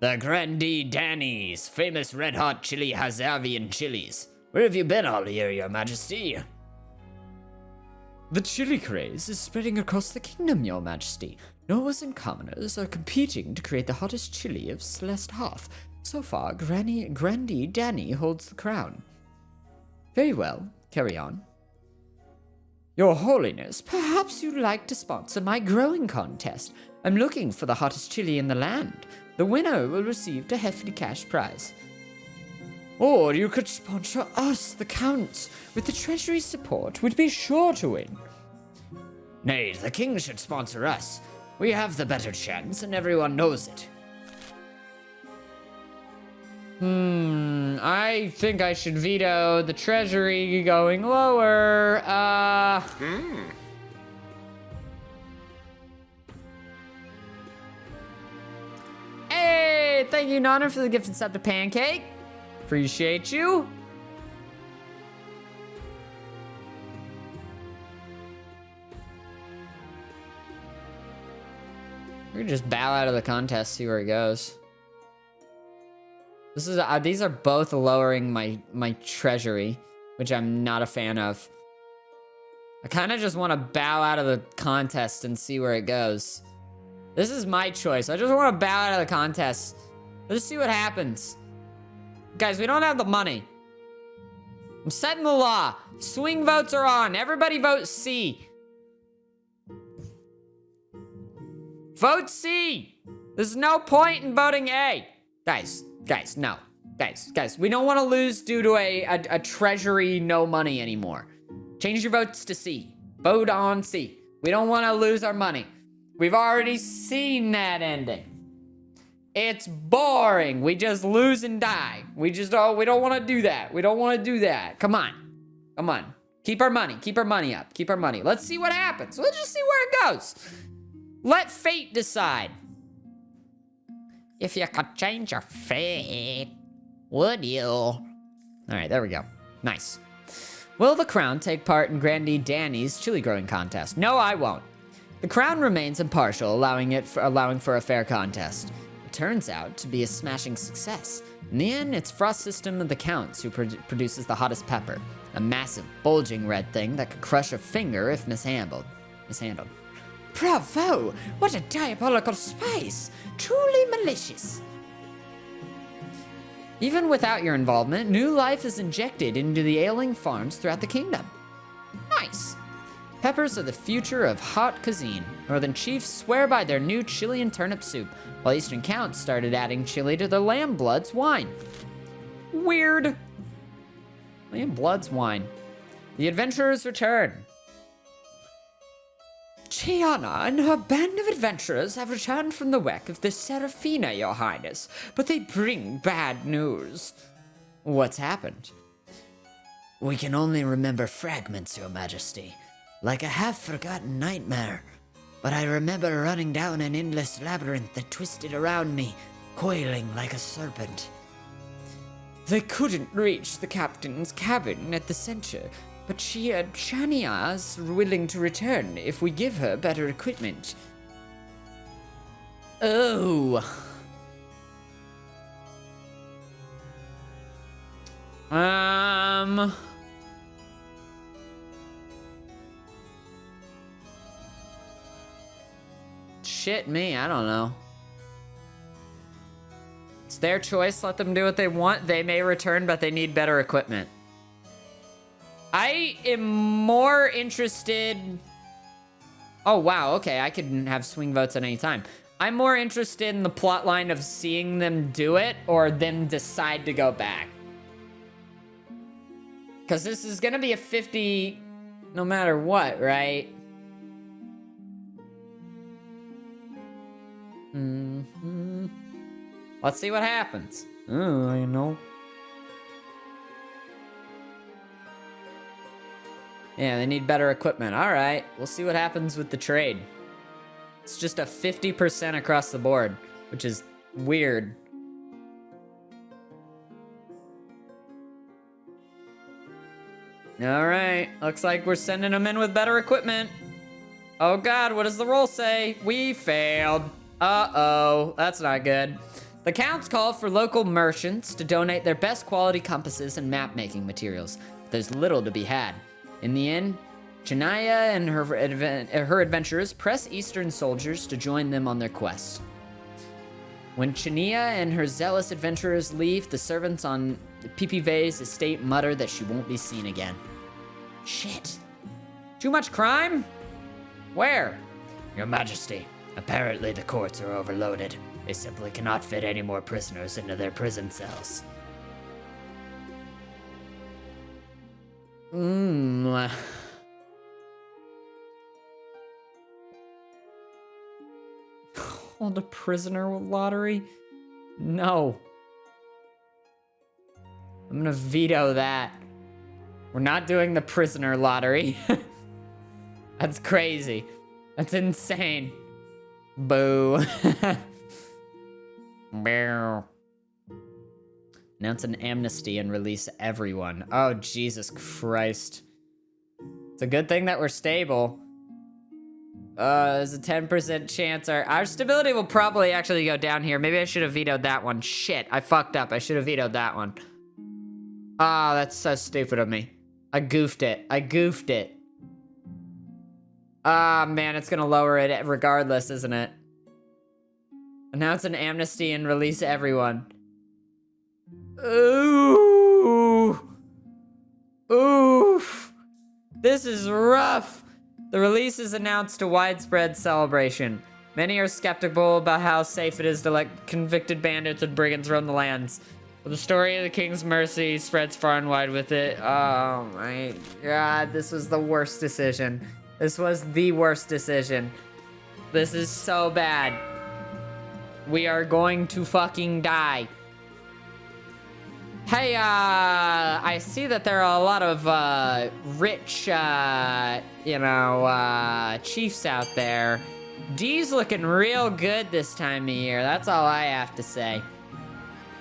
The Grandee Danny's famous red-hot chili Hazavian chilies. Where have you been all year, your majesty? The chili craze is spreading across the kingdom, your majesty. Nobles and commoners are competing to create the hottest chili of Celeste Half. So far, Grandee Danny holds the crown. Very well, carry on. Your Holiness, perhaps you'd like to sponsor my growing contest. I'm looking for the hottest chili in the land. The winner will receive a hefty cash prize. Or you could sponsor us, the counts. With the treasury's support, we'd be sure to win. Nay, the king should sponsor us. We have the better chance, and everyone knows it. I think I should veto the treasury going lower. Hey, thank you, Nonna, for the gift and sub to Pancake. Appreciate you. We can just bow out of the contest, see where it goes. This is these are both lowering my treasury, which I'm not a fan of. I kind of just want to bow out of the contest and see where it goes. This is my choice. I just want to bow out of the contest. Let's see what happens. Guys, we don't have the money. I'm setting the law. Swing votes are on. Everybody vote C. Vote C. There's no point in voting A. Guys, no. Guys, we don't want to lose due to a treasury no money anymore. Change your votes to C. Vote on C. We don't want to lose our money. We've already seen that ending. It's boring. We just lose and die. We don't want to do that. We don't want to do that. Come on. Keep our money up. Keep our money. Let's see what happens. Let's just see where it goes. Let fate decide. If you could change your fate, would you? All right, there we go. Nice. Will the crown take part in Grandee Danny's chili growing contest? No, I won't. The crown remains impartial, allowing for a fair contest. It turns out to be a smashing success. In the end, it's Frost System of the Counts who produces the hottest pepper, a massive, bulging red thing that could crush a finger if mishandled. Bravo! What a diabolical spice! Truly malicious. Even without your involvement, new life is injected into the ailing farms throughout the kingdom. Nice. Peppers are the future of hot cuisine. Northern chiefs swear by their new chili and turnip soup, while Eastern counts started adding chili to their lamb bloods wine. Weird. Lamb bloods wine. The adventurers return. Chiana and her band of adventurers have returned from the wreck of the Serafina, your highness, but they bring bad news. What's happened? We can only remember fragments, your majesty, like a half-forgotten nightmare. But I remember running down an endless labyrinth that twisted around me, coiling like a serpent. They couldn't reach the captain's cabin at the center, but Chania's willing to return if we give her better equipment. Oh. Shit me, I don't know. It's their choice, let them do what they want. They may return, but they need better equipment. I am more interested... Oh, wow, okay, I could have swing votes at any time. I'm more interested in the plot line of seeing them do it or them decide to go back. Because this is going to be a 50 no matter what, right? Let's see what happens. Oh, I know. Yeah, they need better equipment. All right, we'll see what happens with the trade. It's just a 50% across the board, which is weird. All right, looks like we're sending them in with better equipment. Oh God, what does the roll say? We failed. Uh-oh, that's not good. The counts call for local merchants to donate their best quality compasses and map-making materials. But there's little to be had. In the end, Chania and her adventurers press Eastern soldiers to join them on their quest. When Chania and her zealous adventurers leave, the servants on Pipive's estate mutter that she won't be seen again. Shit. Too much crime? Where? Your Majesty, apparently the courts are overloaded. They simply cannot fit any more prisoners into their prison cells. Hold a prisoner lottery? No. I'm gonna veto that. We're not doing the prisoner lottery. That's crazy. That's insane. Boo. Announce an amnesty and release everyone. Oh, Jesus Christ. It's a good thing that we're stable. There's a 10% chance our stability will probably actually go down here. Maybe I should have vetoed that one. Shit, I fucked up. I should have vetoed that one. Ah, that's so stupid of me. I goofed it. Ah, man, it's gonna lower it regardless, isn't it? Announce an amnesty and release everyone. Ooh. Oof. This is rough. The release is announced to widespread celebration. Many are skeptical about how safe it is to let convicted bandits and brigands roam the lands. But the story of the King's mercy spreads far and wide with it. Oh my God, this was the worst decision. This was the worst decision. This is so bad. We are going to fucking die. Hey, I see that there are a lot of, rich, chiefs out there. D's looking real good this time of year. That's all I have to say.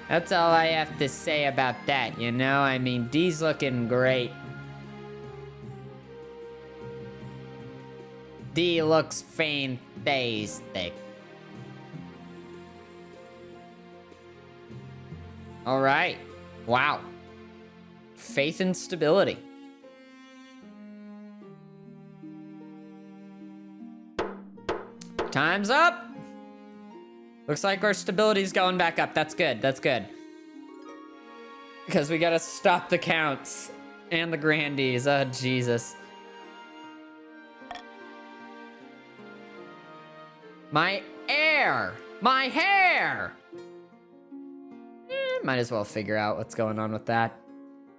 That's all I have to say about that, you know? I mean, D's looking great. D looks fantastic. All right. Wow. Faith and stability. Time's up. Looks like our stability's going back up. That's good. That's good. Because we gotta stop the counts and the grandees. Oh, Jesus. My hair! My hair! Might as well figure out what's going on with that.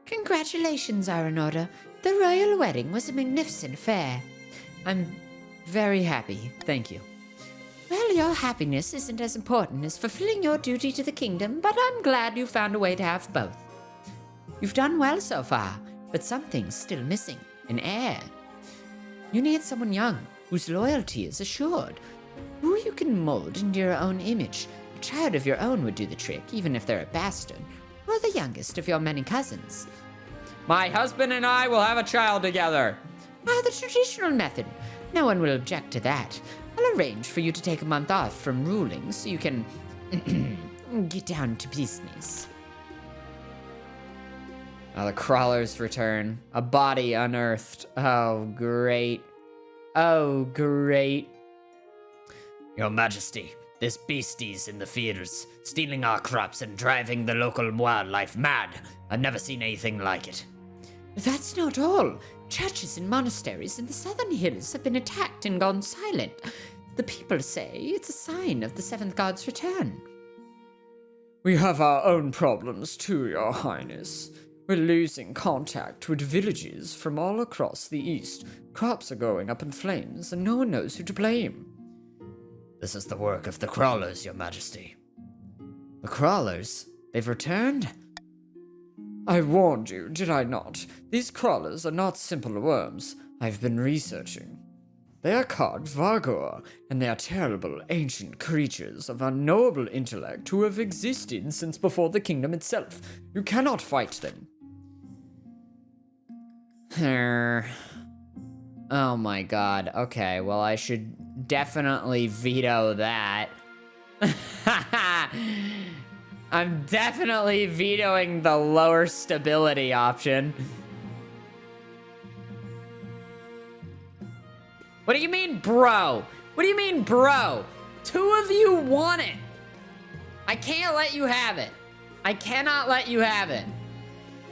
Congratulations are in order. The royal wedding was a magnificent affair. I'm very happy, thank you. Well, your happiness isn't as important as fulfilling your duty to the kingdom, but I'm glad you found a way to have both. You've done well so far, but something's still missing. An heir. You need someone young, whose loyalty is assured, who you can mold into your own image. A child of your own would do the trick, even if they're a bastard, or the youngest of your many cousins. My husband and I will have a child together. The traditional method. No one will object to that. I'll arrange for you to take a month off from ruling so you can get down to business. The crawlers return. A body unearthed. Oh, great. Oh, great. Your Majesty, this beastie's in the fields, stealing our crops and driving the local wildlife mad. I've never seen anything like it. That's not all. Churches and monasteries in the southern hills have been attacked and gone silent. The people say it's a sign of the seventh god's return. We have our own problems too, Your Highness. We're losing contact with villages from all across the east. Crops are going up in flames, and no one knows who to blame. This is the work of the crawlers, Your Majesty. The crawlers? They've returned? I warned you, did I not? These crawlers are not simple worms. I've been researching. They are called Vargor, and they are terrible ancient creatures of unknowable intellect who have existed since before the kingdom itself. You cannot fight them. Oh my god. Okay, well, I should definitely veto that. I'm definitely vetoing the lower stability option. What do you mean, bro? What do you mean, bro? Two of you want it. I can't let you have it. I cannot let you have it.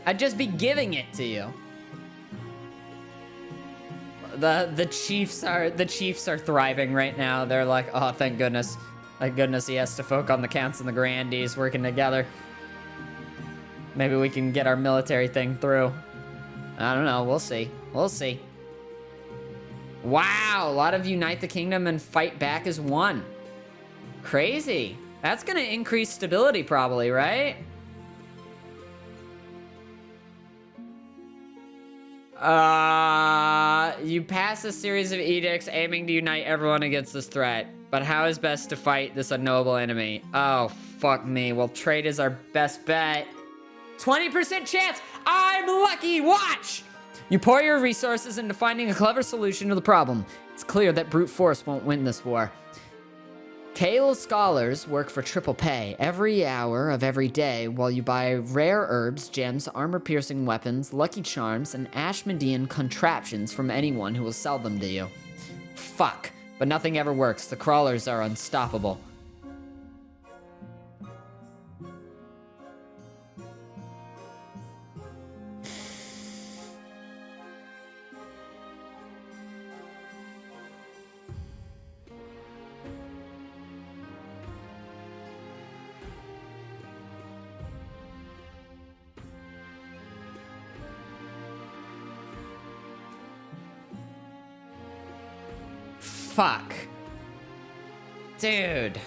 I'd just be giving it to you. The Chiefs are thriving right now. They're like, oh, thank goodness. Thank goodness he has to folk on the counts and the grandees working together. Maybe we can get our military thing through. I don't know. We'll see. We'll see. Wow, a lot of unite the kingdom and fight back as one. Crazy. That's gonna increase stability probably, right? You pass a series of edicts aiming to unite everyone against this threat. But how is best to fight this unknowable enemy? Oh, fuck me. Well, trade is our best bet. 20% chance! I'm lucky! Watch! You pour your resources into finding a clever solution to the problem. It's clear that brute force won't win this war. Kale scholars work for triple pay every hour of every day while you buy rare herbs, gems, armor-piercing weapons, lucky charms, and Ashmodean contraptions from anyone who will sell them to you. Fuck, but nothing ever works. The crawlers are unstoppable. Fuck. Dude,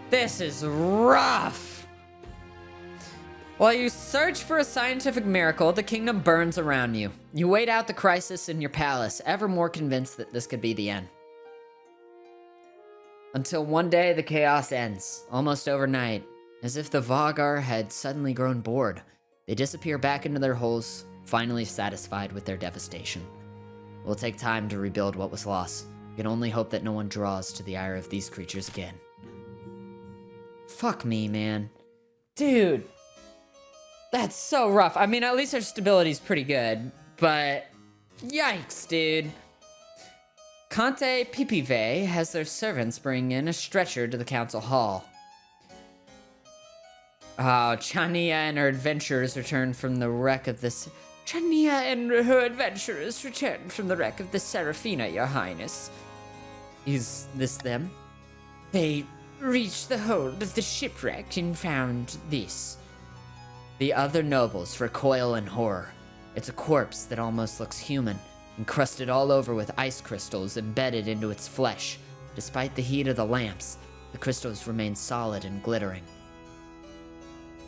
this is rough. While you search for a scientific miracle, the kingdom burns around you. You wait out the crisis in your palace, ever more convinced that this could be the end. Until one day, the chaos ends, almost overnight, as if the Vagar had suddenly grown bored. They disappear back into their holes, finally satisfied with their devastation. It will take time to rebuild what was lost. You can only hope that no one draws to the ire of these creatures again. Fuck me, man. Dude. That's so rough. I mean, at least our stability's pretty good, but yikes, dude. Conte Pipive has their servants bring in a stretcher to the council hall. Oh, Chania and her adventurers returned from the wreck of this... Chania and her adventurers returned from the wreck of the Seraphina, Your Highness. Is this them? They reached the hold of the shipwreck and found this. The other nobles recoil in horror. It's a corpse that almost looks human, encrusted all over with ice crystals embedded into its flesh. Despite the heat of the lamps, the crystals remain solid and glittering.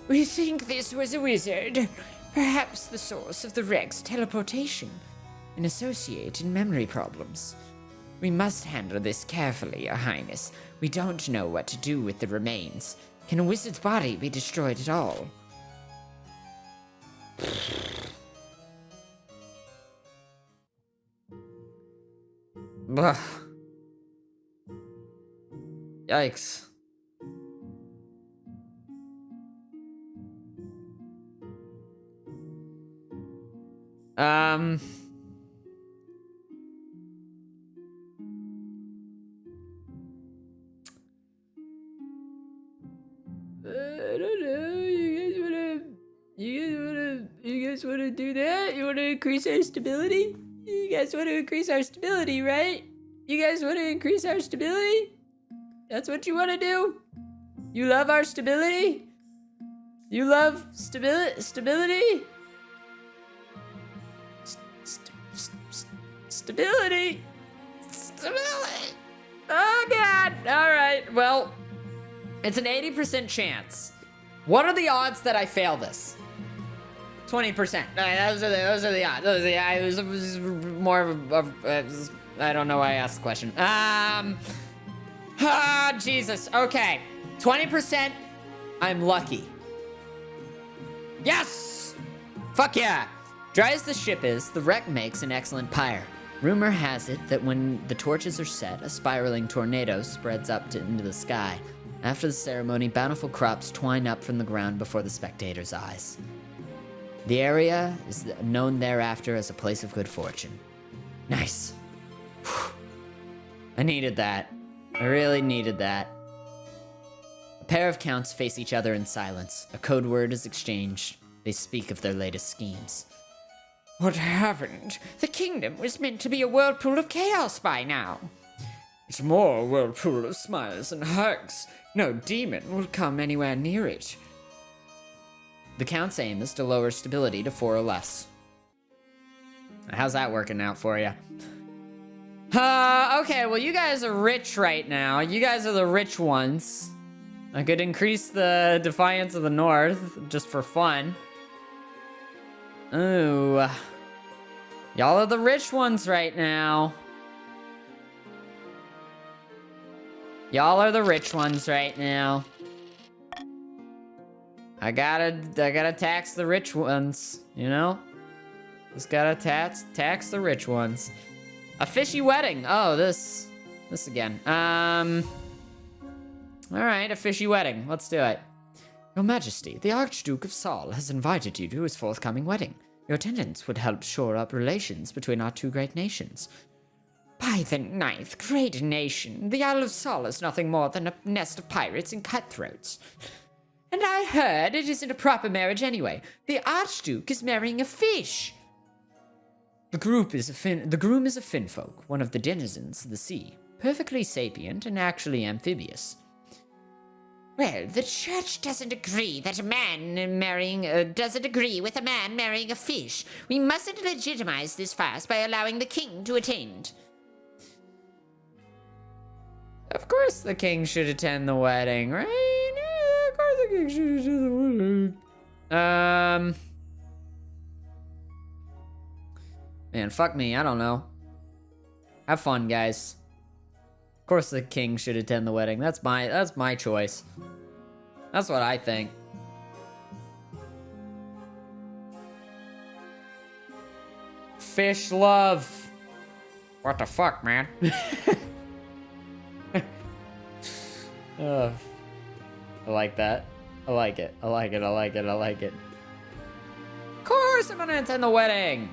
We think this was a wizard, perhaps the source of the wreck's teleportation and associated memory problems. We must handle this carefully, Your Highness. We don't know what to do with the remains. Can a wizard's body be destroyed at all? Ugh. Yikes. I don't know. You guys wanna do that? You wanna increase our stability? You guys wanna increase our stability, right? You guys wanna increase our stability? That's what you wanna do? You love our stability? You love stability? Stability? Stability? Oh god! Alright, well, it's an 80% chance. What are the odds that I fail this? 20%. Those are the odds. It was more of a I don't know why I asked the question. Jesus. Okay. 20%. I'm lucky. Yes! Fuck yeah! Dry as the ship is, the wreck makes an excellent pyre. Rumor has it that when the torches are set, a spiraling tornado spreads up into the sky. After the ceremony, bountiful crops twine up from the ground before the spectators' eyes. The area is known thereafter as a place of good fortune. Nice. Whew. I needed that. I really needed that. A pair of counts face each other in silence. A code word is exchanged. They speak of their latest schemes. What happened? The kingdom was meant to be a whirlpool of chaos by now. It's more a whirlpool of smiles and hugs. No demon will come anywhere near it. The count's aim is to lower stability to 4 or less. How's that working out for you? Okay, well, you guys are rich right now. You guys are the rich ones. I could increase the Defiance of the North, just for fun. Ooh. Y'all are the rich ones right now. Y'all are the rich ones right now. I gotta tax the rich ones, you know? Just gotta tax the rich ones. A fishy wedding. Oh, this again. Alright, a fishy wedding. Let's do it. Your Majesty, the Archduke of Saul has invited you to his forthcoming wedding. Your attendance would help shore up relations between our two great nations. By the 9th great nation, the Isle of Saul is nothing more than a nest of pirates and cutthroats. And I heard it isn't a proper marriage anyway. The Archduke is marrying a fish. The groom is a finfolk, one of the denizens of the sea, perfectly sapient and actually amphibious. Well, the church doesn't agree with a man marrying a fish. We mustn't legitimize this fast by allowing the king to attend. Of course the king should attend the wedding, right? Yeah, of course the king should attend the wedding. Man, fuck me, I don't know. Have fun, guys. Of course the king should attend the wedding. That's my choice. That's what I think. Fish love. What the fuck, man? I like that. I like it. I like it. I like it. I like it. Of course I'm gonna attend the wedding.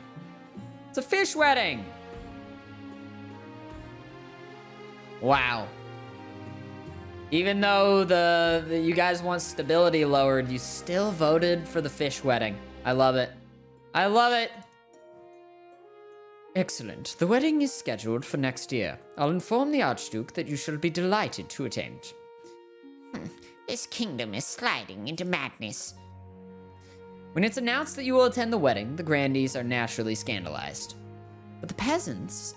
It's a fish wedding. Wow. Even though you guys want stability lowered, you still voted for the fish wedding. I love it. I love it. Excellent. The wedding is scheduled for next year. I'll inform the Archduke that you shall be delighted to attend. This kingdom is sliding into madness. When it's announced that you will attend the wedding, the grandees are naturally scandalized. But the peasants,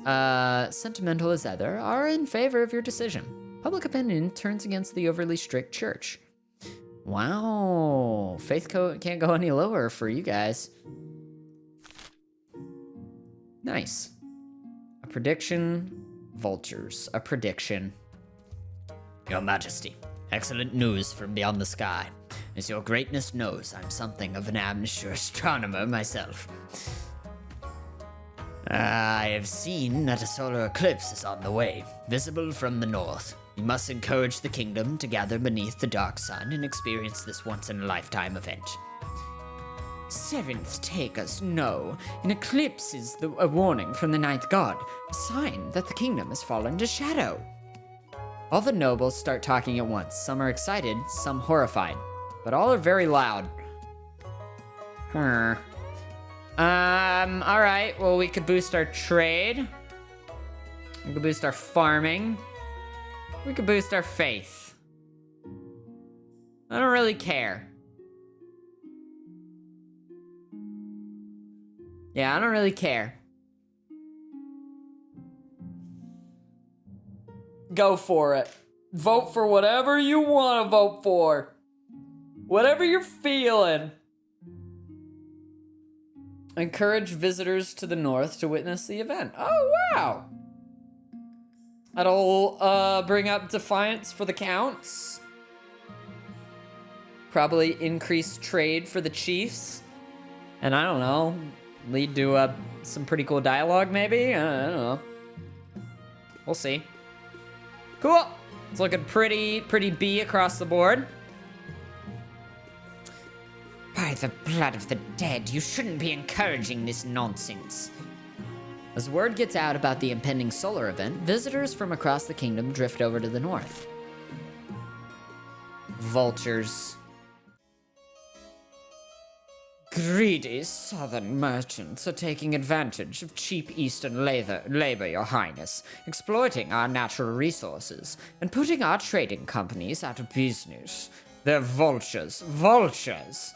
sentimental as ever, are in favor of your decision. Public opinion turns against the overly strict church. Wow, faith can't go any lower for you guys. Nice. A prediction, vultures. A prediction. Your Majesty, excellent news from beyond the sky. As your greatness knows, I'm something of an amateur astronomer myself. I have seen that a solar eclipse is on the way, visible from the north. You must encourage the kingdom to gather beneath the dark sun and experience this once-in-a-lifetime event. Seventh takers, no. An eclipse is a warning from the ninth god, a sign that the kingdom has fallen to shadow. All the nobles start talking at once. Some are excited, some horrified, but all are very loud. Alright, well, we could boost our trade. We could boost our farming. We could boost our faith. I don't really care. Yeah, I don't really care. Go for it. Vote for whatever you want to vote for. Whatever you're feeling. Encourage visitors to the north to witness the event. Oh, wow. That'll bring up defiance for the counts. Probably increase trade for the chiefs. And I don't know, lead to some pretty cool dialogue maybe? I don't know. We'll see. Cool. It's looking pretty B across the board. By the blood of the dead, you shouldn't be encouraging this nonsense. As word gets out about the impending solar event, visitors from across the kingdom drift over to the north. Vultures. Greedy southern merchants are taking advantage of cheap eastern labor, your highness, exploiting our natural resources, and putting our trading companies out of business. They're vultures. Vultures!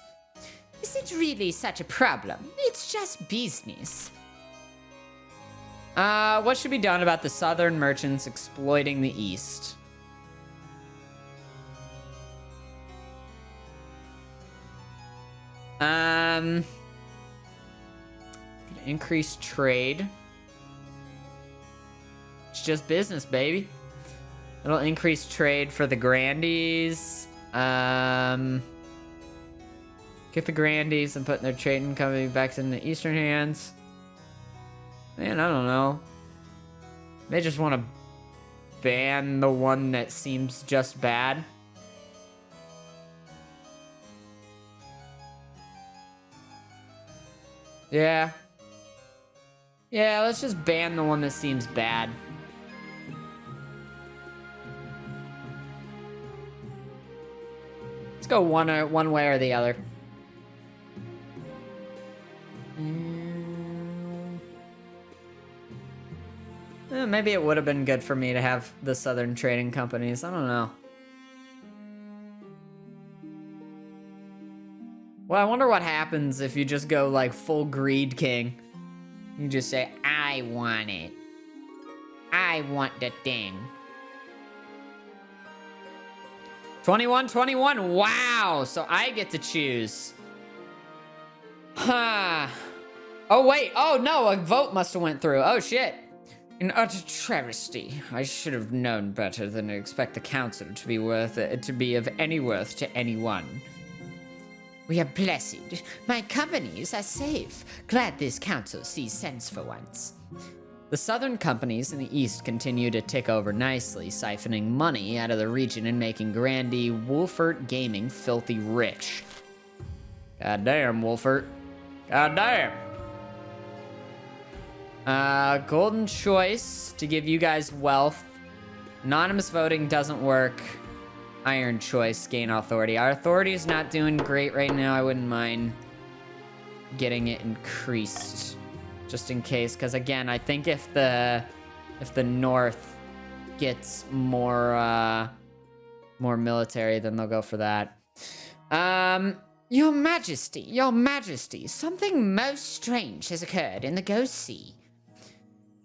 Is it really such a problem? It's just business. What should be done about the southern merchants exploiting the east? Increase trade. It's just business, baby. It'll increase trade for the grandees. Get the grandees and putting their trading company back in the eastern hands. Man, I don't know. They just want to ban the one that seems just bad. Yeah. Yeah, let's just ban the one that seems bad. Let's go one way or the other. Maybe it would have been good for me to have the southern trading companies. I don't know. Well, I wonder what happens if you just go like full greed king. You just say, I want it. I want the thing. 21. Wow. So I get to choose. Huh. Oh, wait. Oh, no. A vote must have went through. Oh, shit. An utter travesty. I should have known better than to expect the council to be of any worth to anyone. We are blessed. My companies are safe. Glad this council sees sense for once. The southern companies in the east continue to tick over nicely, siphoning money out of the region and making Grandee Wolfert Gaming filthy rich. God damn, Wolfert. God damn. Golden choice to give you guys wealth. Anonymous voting doesn't work. Iron choice, gain authority. Our authority is not doing great right now. I wouldn't mind getting it increased just in case. Because again, I think if the North gets more military, then they'll go for that. Your Majesty, something most strange has occurred in the Ghost Sea.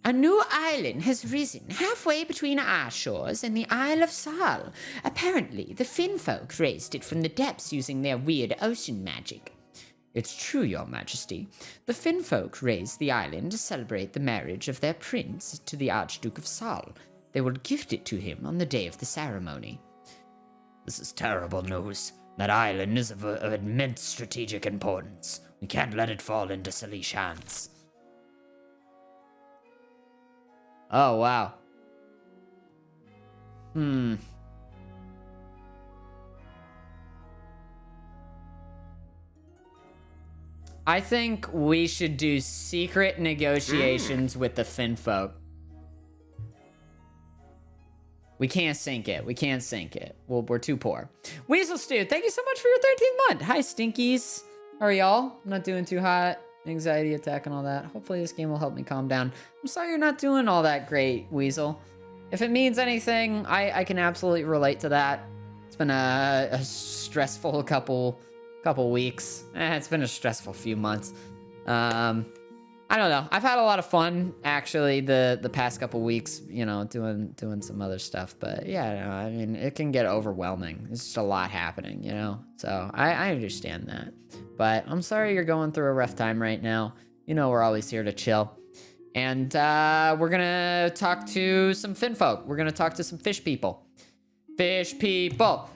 A new island has risen halfway between our shores and the Isle of Sal. Apparently, the Finfolk raised it from the depths using their weird ocean magic. It's true, Your Majesty. The Finfolk raised the island to celebrate the marriage of their prince to the Archduke of Sal. They will gift it to him on the day of the ceremony. This is terrible news. That island is of immense strategic importance. We can't let it fall into Salish hands. Oh, wow. I think we should do secret negotiations with the Finfolk. We can't sink it. Well, we're too poor. Weasel Stew, thank you so much for your 13th month. Hi, Stinkies. How are y'all? I'm not doing too hot. Anxiety attack and all that. Hopefully this game will help me calm down. I'm sorry you're not doing all that great, Weasel. If it means anything, I can absolutely relate to that. It's been a stressful couple weeks. It's been a stressful few months. I don't know. I've had a lot of fun actually the past couple weeks, you know, doing some other stuff. But yeah, no, I mean, it can get overwhelming. It's just a lot happening, you know. So I understand that. But I'm sorry you're going through a rough time right now. You know, we're always here to chill. And we're gonna talk to some Finfolk. We're gonna talk to some fish people. Fish people.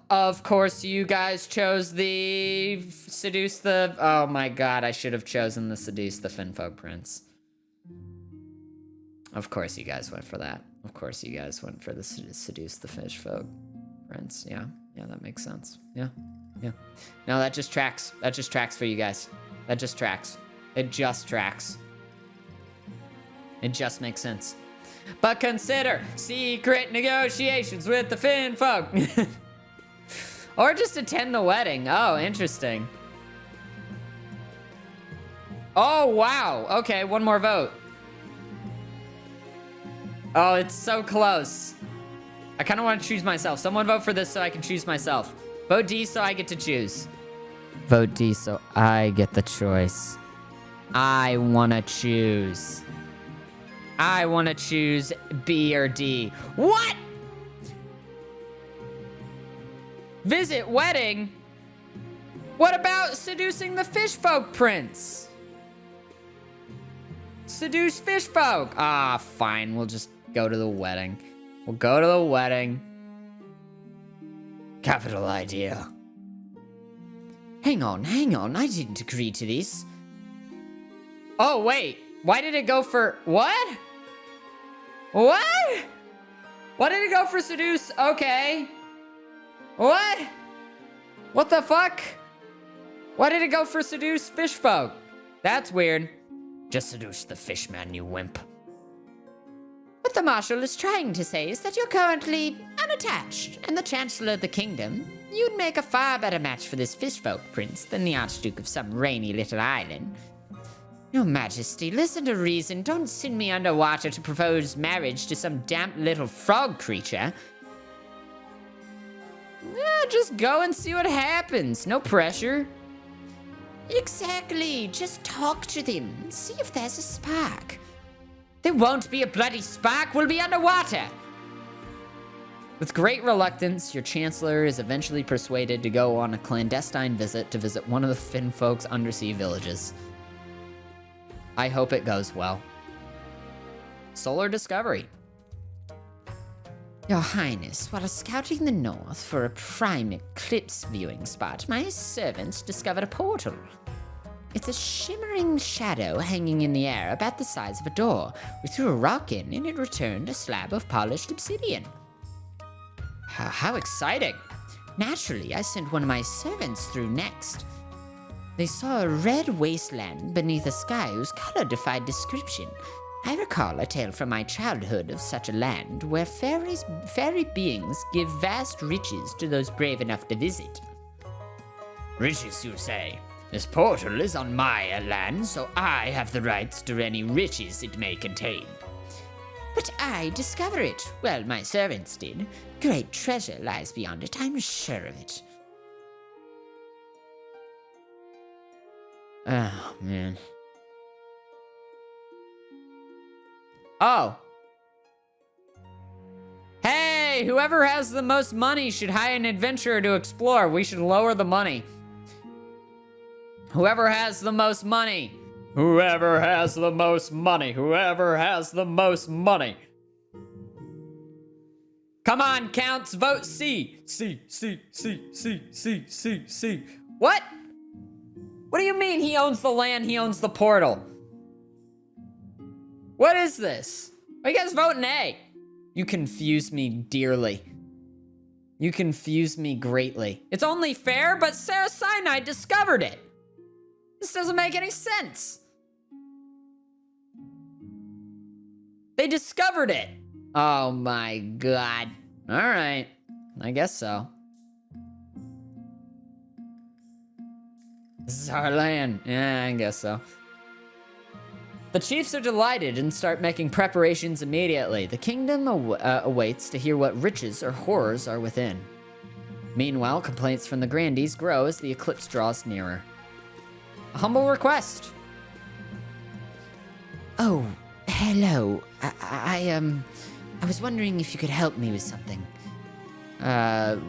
Of course, you guys chose the seduce the. Oh my god, I should have chosen the seduce the Finfolk prince. Of course, you guys went for that. Of course, you guys went for the seduce the fish folk prince. Yeah, that makes sense. Yeah. No, that just tracks. That just tracks for you guys. That just tracks. It just tracks. It just makes sense. But consider secret negotiations with the Finfolk. Or just attend the wedding. Oh, interesting. Oh, wow. Okay, one more vote. Oh, it's so close. I kind of want to choose myself. Someone vote for this so I can choose myself. Vote D so I get to choose. Vote D so I get the choice. I want to choose. I want to choose B or D. What? Visit wedding? What about seducing the fishfolk prince? Seduce fishfolk. Ah, fine. We'll just go to the wedding. We'll go to the wedding. Capital idea. Hang on. I didn't agree to this. Oh, wait. Why did it go for... What? What? Why did it go for seduce? Okay. What? What the fuck? Why did it go for seduce fishfolk? That's weird. Just seduce the fishman, you wimp. What the Marshal is trying to say is that you're currently unattached, and the Chancellor of the Kingdom, you'd make a far better match for this fishfolk prince than the Archduke of some rainy little island. Your Majesty, listen to reason. Don't send me underwater to propose marriage to some damp little frog creature. Yeah, just go and see what happens. No pressure. Exactly. Just talk to them. See if there's a spark. There won't be a bloody spark. We'll be underwater. With great reluctance, your Chancellor is eventually persuaded to go on a clandestine visit to visit one of the Finfolk's undersea villages. I hope it goes well. Solar discovery. Your Highness, while scouting the north for a prime eclipse viewing spot, my servants discovered a portal. It's a shimmering shadow hanging in the air about the size of a door. We threw a rock in and it returned a slab of polished obsidian. How exciting. Naturally, I sent one of my servants through next. They saw a red wasteland beneath a sky whose color defied description. I recall a tale from my childhood of such a land where fairy beings give vast riches to those brave enough to visit. Riches, you say? This portal is on my land, so I have the rights to any riches it may contain. But I discover it. Well, my servants did. Great treasure lies beyond it, I'm sure of it. Oh, man. Oh. Hey, whoever has the most money should hire an adventurer to explore. We should lower the money. Whoever has the most money. Whoever has the most money. Whoever has the most money. Come on, counts, vote C. C, C, C, C, C, C, C. What? What do you mean he owns the land, he owns the portal? What is this? Why are you guys voting A? You confuse me dearly. You confuse me greatly. It's only fair, but Sarah Sinai discovered it. This doesn't make any sense. They discovered it. Oh my god. All right, I guess so. This is our land. Yeah, I guess so. The chiefs are delighted and start making preparations immediately. The kingdom awaits to hear what riches or horrors are within. Meanwhile, complaints from the grandees grow as the eclipse draws nearer. A humble request. Oh, hello. I was wondering if you could help me with something.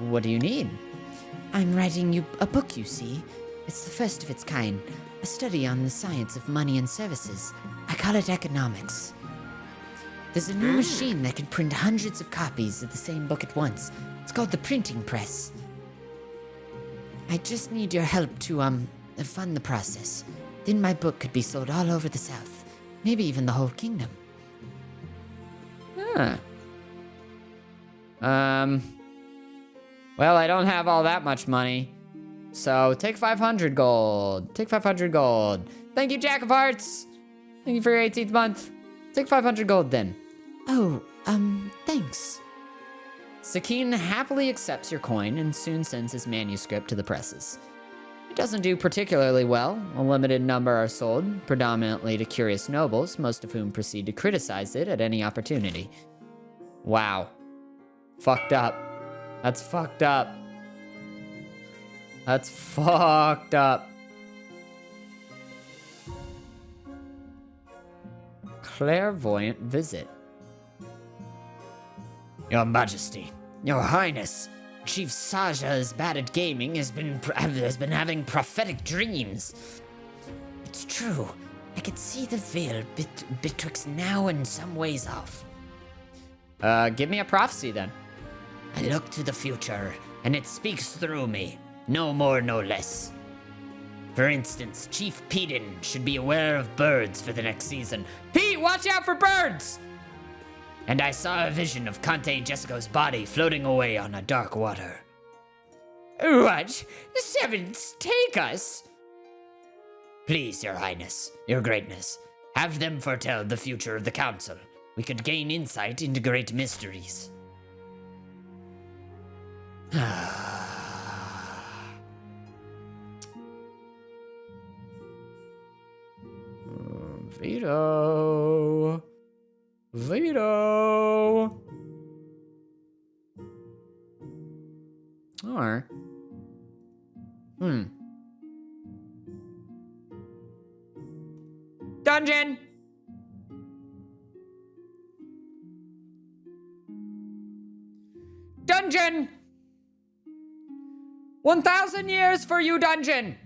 What do you need? I'm writing you a book, you see. It's the first of its kind, a study on the science of money and services. I call it economics. There's a new machine that can print hundreds of copies of the same book at once. It's called the printing press. I just need your help to, fund the process. Then my book could be sold all over the South, maybe even the whole kingdom. Huh. Well, I don't have all that much money. So take 500 gold. Take 500 gold. Thank you, Jack of Hearts. Thank you for your 18th month. Take 500 gold then. Oh, thanks. Sakine happily accepts your coin and soon sends his manuscript to the presses. It doesn't do particularly well. A limited number are sold, predominantly to curious nobles, most of whom proceed to criticize it at any opportunity. Wow. Fucked up. That's fucked up. That's fucked up. Clairvoyant visit. Your Majesty, Your Highness, Chief Saja is bad at gaming, has been having prophetic dreams. It's true. I can see the veil betwixt now and some ways off. Give me a prophecy then. I look to the future, and it speaks through me. No more, no less. For instance, Chief Peden should be aware of birds for the next season. Pete, watch out for birds! And I saw a vision of Conte Jessico's body floating away on a dark water. What? The Sevens take us? Please, Your Highness, Your Greatness, have them foretell the future of the Council. We could gain insight into great mysteries. Veto. Veto. Or. Dungeon. Dungeon. 1,000 years for you, dungeon.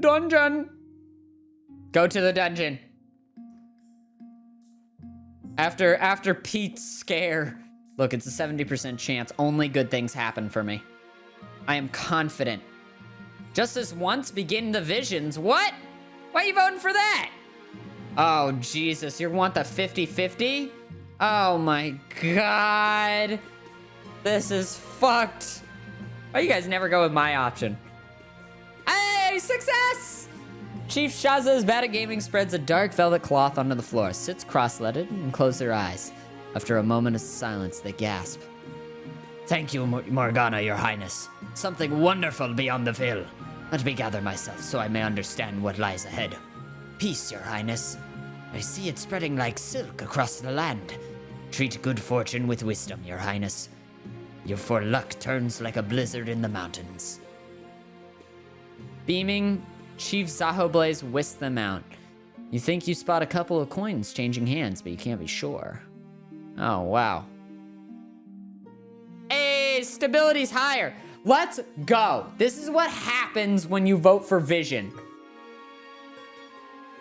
Dungeon. Go to the dungeon. After Pete's scare. Look, it's a 70% chance. Only good things happen for me. I am confident. Just this once, begin the visions. What? Why are you voting for that? Oh, Jesus. You want the 50-50? Oh, my God. This is fucked. Why you guys never go with my option? Hey, success! Chief Shaza is bad at gaming, spreads a dark velvet cloth onto the floor, sits cross-legged, and closes their eyes. After a moment of silence, they gasp. Thank you, Morgana, your highness. Something wonderful beyond the veil. Let me gather myself so I may understand what lies ahead. Peace, your highness. I see it spreading like silk across the land. Treat good fortune with wisdom, your highness. For luck turns like a blizzard in the mountains. Beaming, Chief Zahoblaze whisks them out. You think you spot a couple of coins changing hands, but you can't be sure. Oh, wow. Hey, stability's higher. Let's go. This is what happens when you vote for Vision.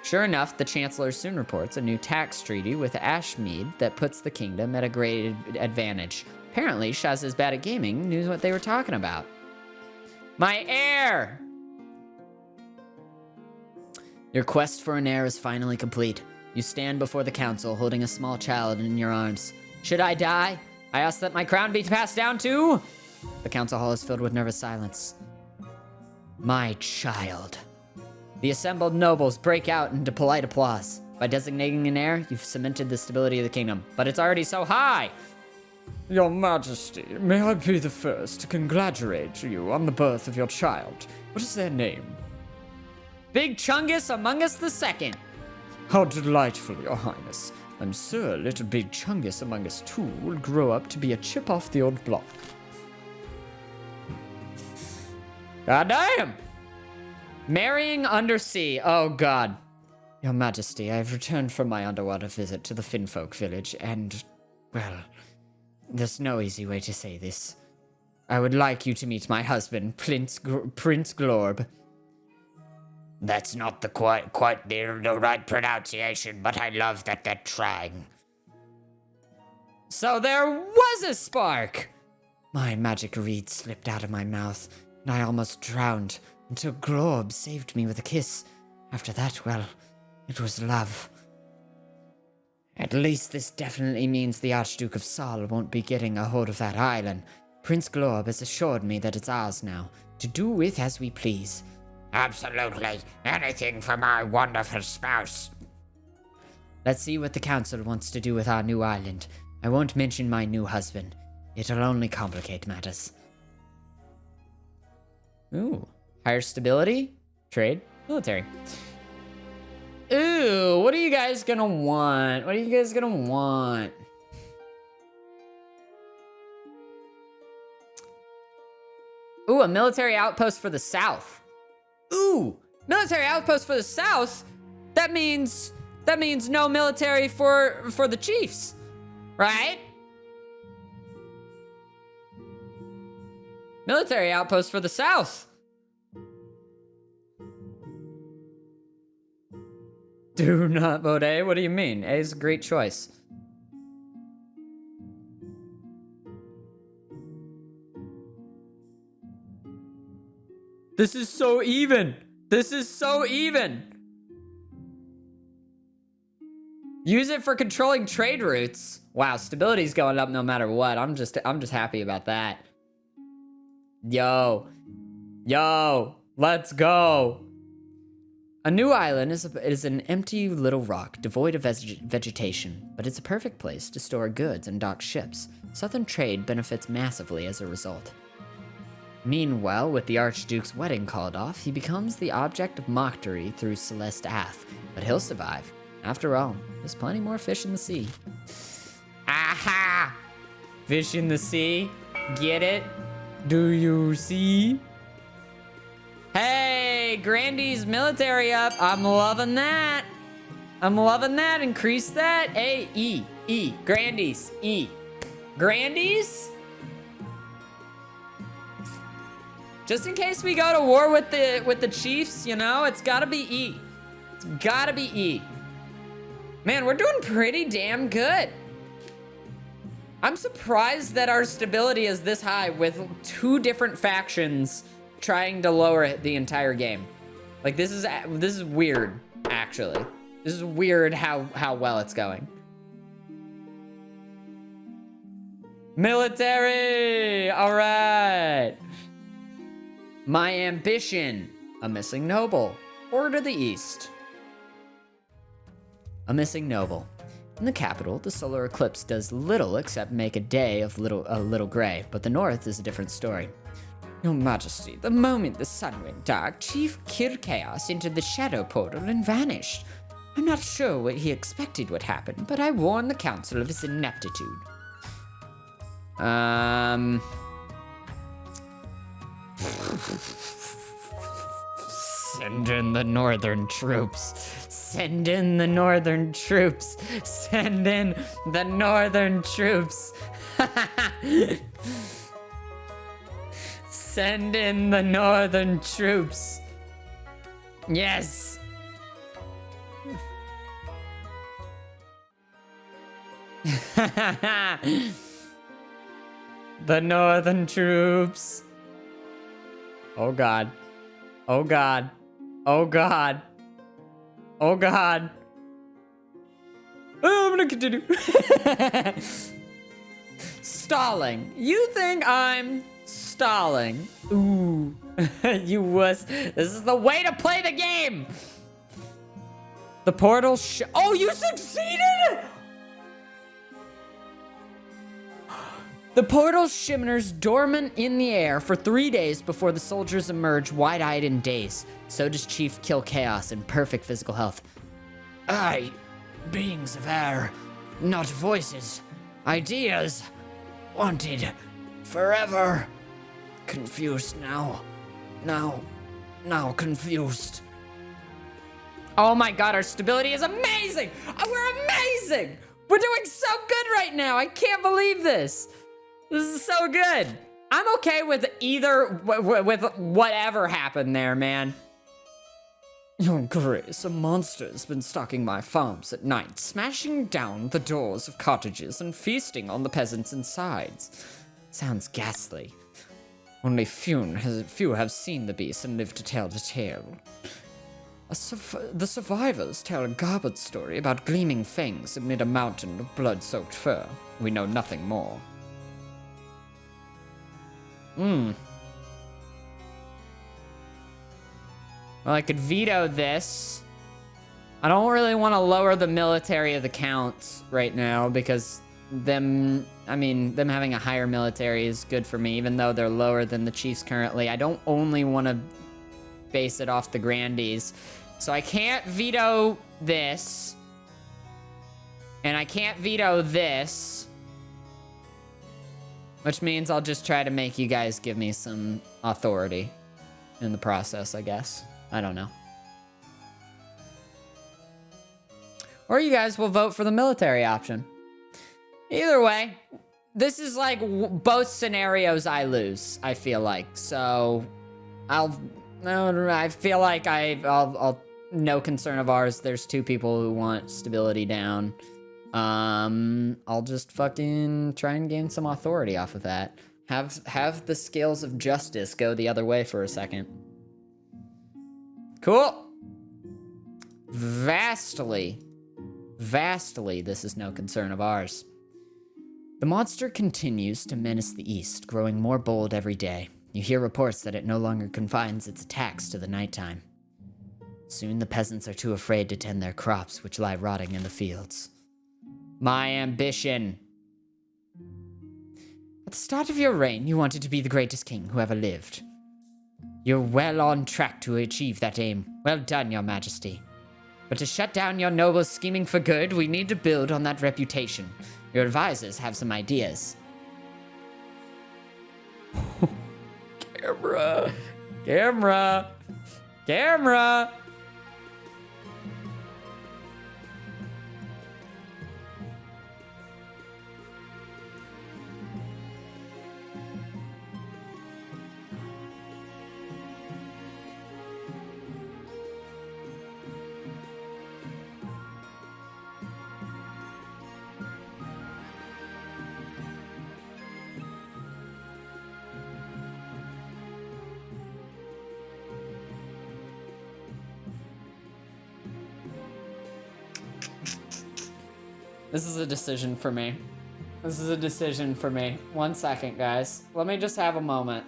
Sure enough, the Chancellor soon reports a new tax treaty with Ashmead that puts the kingdom at a great advantage. Apparently, Shazazbad at Gaming knew what they were talking about. My heir! Your quest for an heir is finally complete. You stand before the council holding a small child in your arms. Should I die? I ask that my crown be passed down to... The council hall is filled with nervous silence. My child. The assembled nobles break out into polite applause. By designating an heir, you've cemented the stability of the kingdom. But it's already so high! Your Majesty, may I be the first to congratulate you on the birth of your child. What is their name? Big Chungus Among Us II. How delightful, your highness. I'm sure little Big Chungus Among Us too will grow up to be a chip off the old block. God damn! Marrying Undersea. Oh, God. Your Majesty, I have returned from my underwater visit to the Finfolk village, and, well, there's no easy way to say this. I would like you to meet my husband, Prince Glorb. That's not the quite the right pronunciation, but I love that they're trying. So there was a spark! My magic reed slipped out of my mouth, and I almost drowned, until Glorb saved me with a kiss. After that, well, it was love. At least this definitely means the Archduke of Sol won't be getting a hold of that island. Prince Glorb has assured me that it's ours now, to do with as we please. Absolutely. Anything for my wonderful spouse. Let's see what the council wants to do with our new island. I won't mention my new husband. It'll only complicate matters. Ooh. Higher stability? Trade? Military. Ooh, what are you guys gonna want? What are you guys gonna want? Ooh, a military outpost for the south. Ooh, military outpost for the south? That means no military for the chiefs, right? Military outpost for the south. Do not vote A? What do you mean? A is a great choice. This is so even. This is so even. Use it for controlling trade routes. Wow, stability's going up no matter what. I'm just happy about that. Yo, let's go. A new island is an empty little rock devoid of vegetation, but it's a perfect place to store goods and dock ships. Southern trade benefits massively as a result. Meanwhile, with the Archduke's wedding called off, he becomes the object of mockery through Celeste Ath, but he'll survive. After all, there's plenty more fish in the sea. Aha! Fish in the sea? Get it? Do you see? Hey, Grandy's military up. I'm loving that. Increase that. A, E. Grandy's, E. Grandy's? Just in case we go to war with the chiefs, you know, it's gotta be E. It's gotta be E. Man, we're doing pretty damn good. I'm surprised that our stability is this high with 2 different factions trying to lower it the entire game. Like, this is weird, actually. This is weird how well it's going. Military! All right. My ambition. A missing noble. Order to the east. A missing noble. In the capital, the solar eclipse does little except make a day of a little gray, but the north is a different story. Your Majesty, the moment the sun went dark, Chief Chaos entered the shadow portal and vanished. I'm not sure what he expected would happen, but I warned the council of his ineptitude. Send in the northern troops. Send in the northern troops. Send in the northern troops. Send in the northern troops. Yes. The northern troops. Oh God. Oh God. Oh God. Oh God. Oh, I'm gonna continue. Stalling. You think I'm stalling? Ooh. You wuss. This is the way to play the game. The portal oh, you succeeded! The portal shimmers dormant in the air for 3 days before the soldiers emerge wide-eyed in daze. So does Chief Chaos in perfect physical health. Aye, beings of air, not voices, ideas, wanted, forever. Confused now, confused. Oh my God, our stability is amazing! We're amazing! We're doing so good right now! I can't believe this! This is so good! I'm okay with either, with whatever happened there, man. Your Grace, a monster has been stalking my farms at night, smashing down the doors of cottages and feasting on the peasants inside. Sounds ghastly. Only few have seen the beast and lived to tell the tale. The survivors tell a garbage story about gleaming fangs amid a mountain of blood-soaked fur. We know nothing more. Well, I could veto this. I don't really want to lower the military of the counts right now because them having a higher military is good for me, even though they're lower than the chiefs currently. I don't only want to base it off the grandees. So I can't veto this. And I can't veto this. Which means I'll just try to make you guys give me some authority in the process, I guess. I don't know. Or you guys will vote for the military option. Either way, this is like both scenarios I lose, I feel like. So I feel like I'll no concern of ours. There's 2 people who want stability down. I'll just fucking try and gain some authority off of that. Have the scales of justice go the other way for a second. Cool. Vastly, this is no concern of ours. The monster continues to menace the east, growing more bold every day. You hear reports that it no longer confines its attacks to the nighttime. Soon the peasants are too afraid to tend their crops, which lie rotting in the fields. My ambition. At the start of your reign, you wanted to be the greatest king who ever lived. You're well on track to achieve that aim. Well done, your majesty. But to shut down your noble scheming for good, we need to build on that reputation. Your advisors have some ideas. Camera. This is a decision for me. 1 second, guys. Let me just have a moment.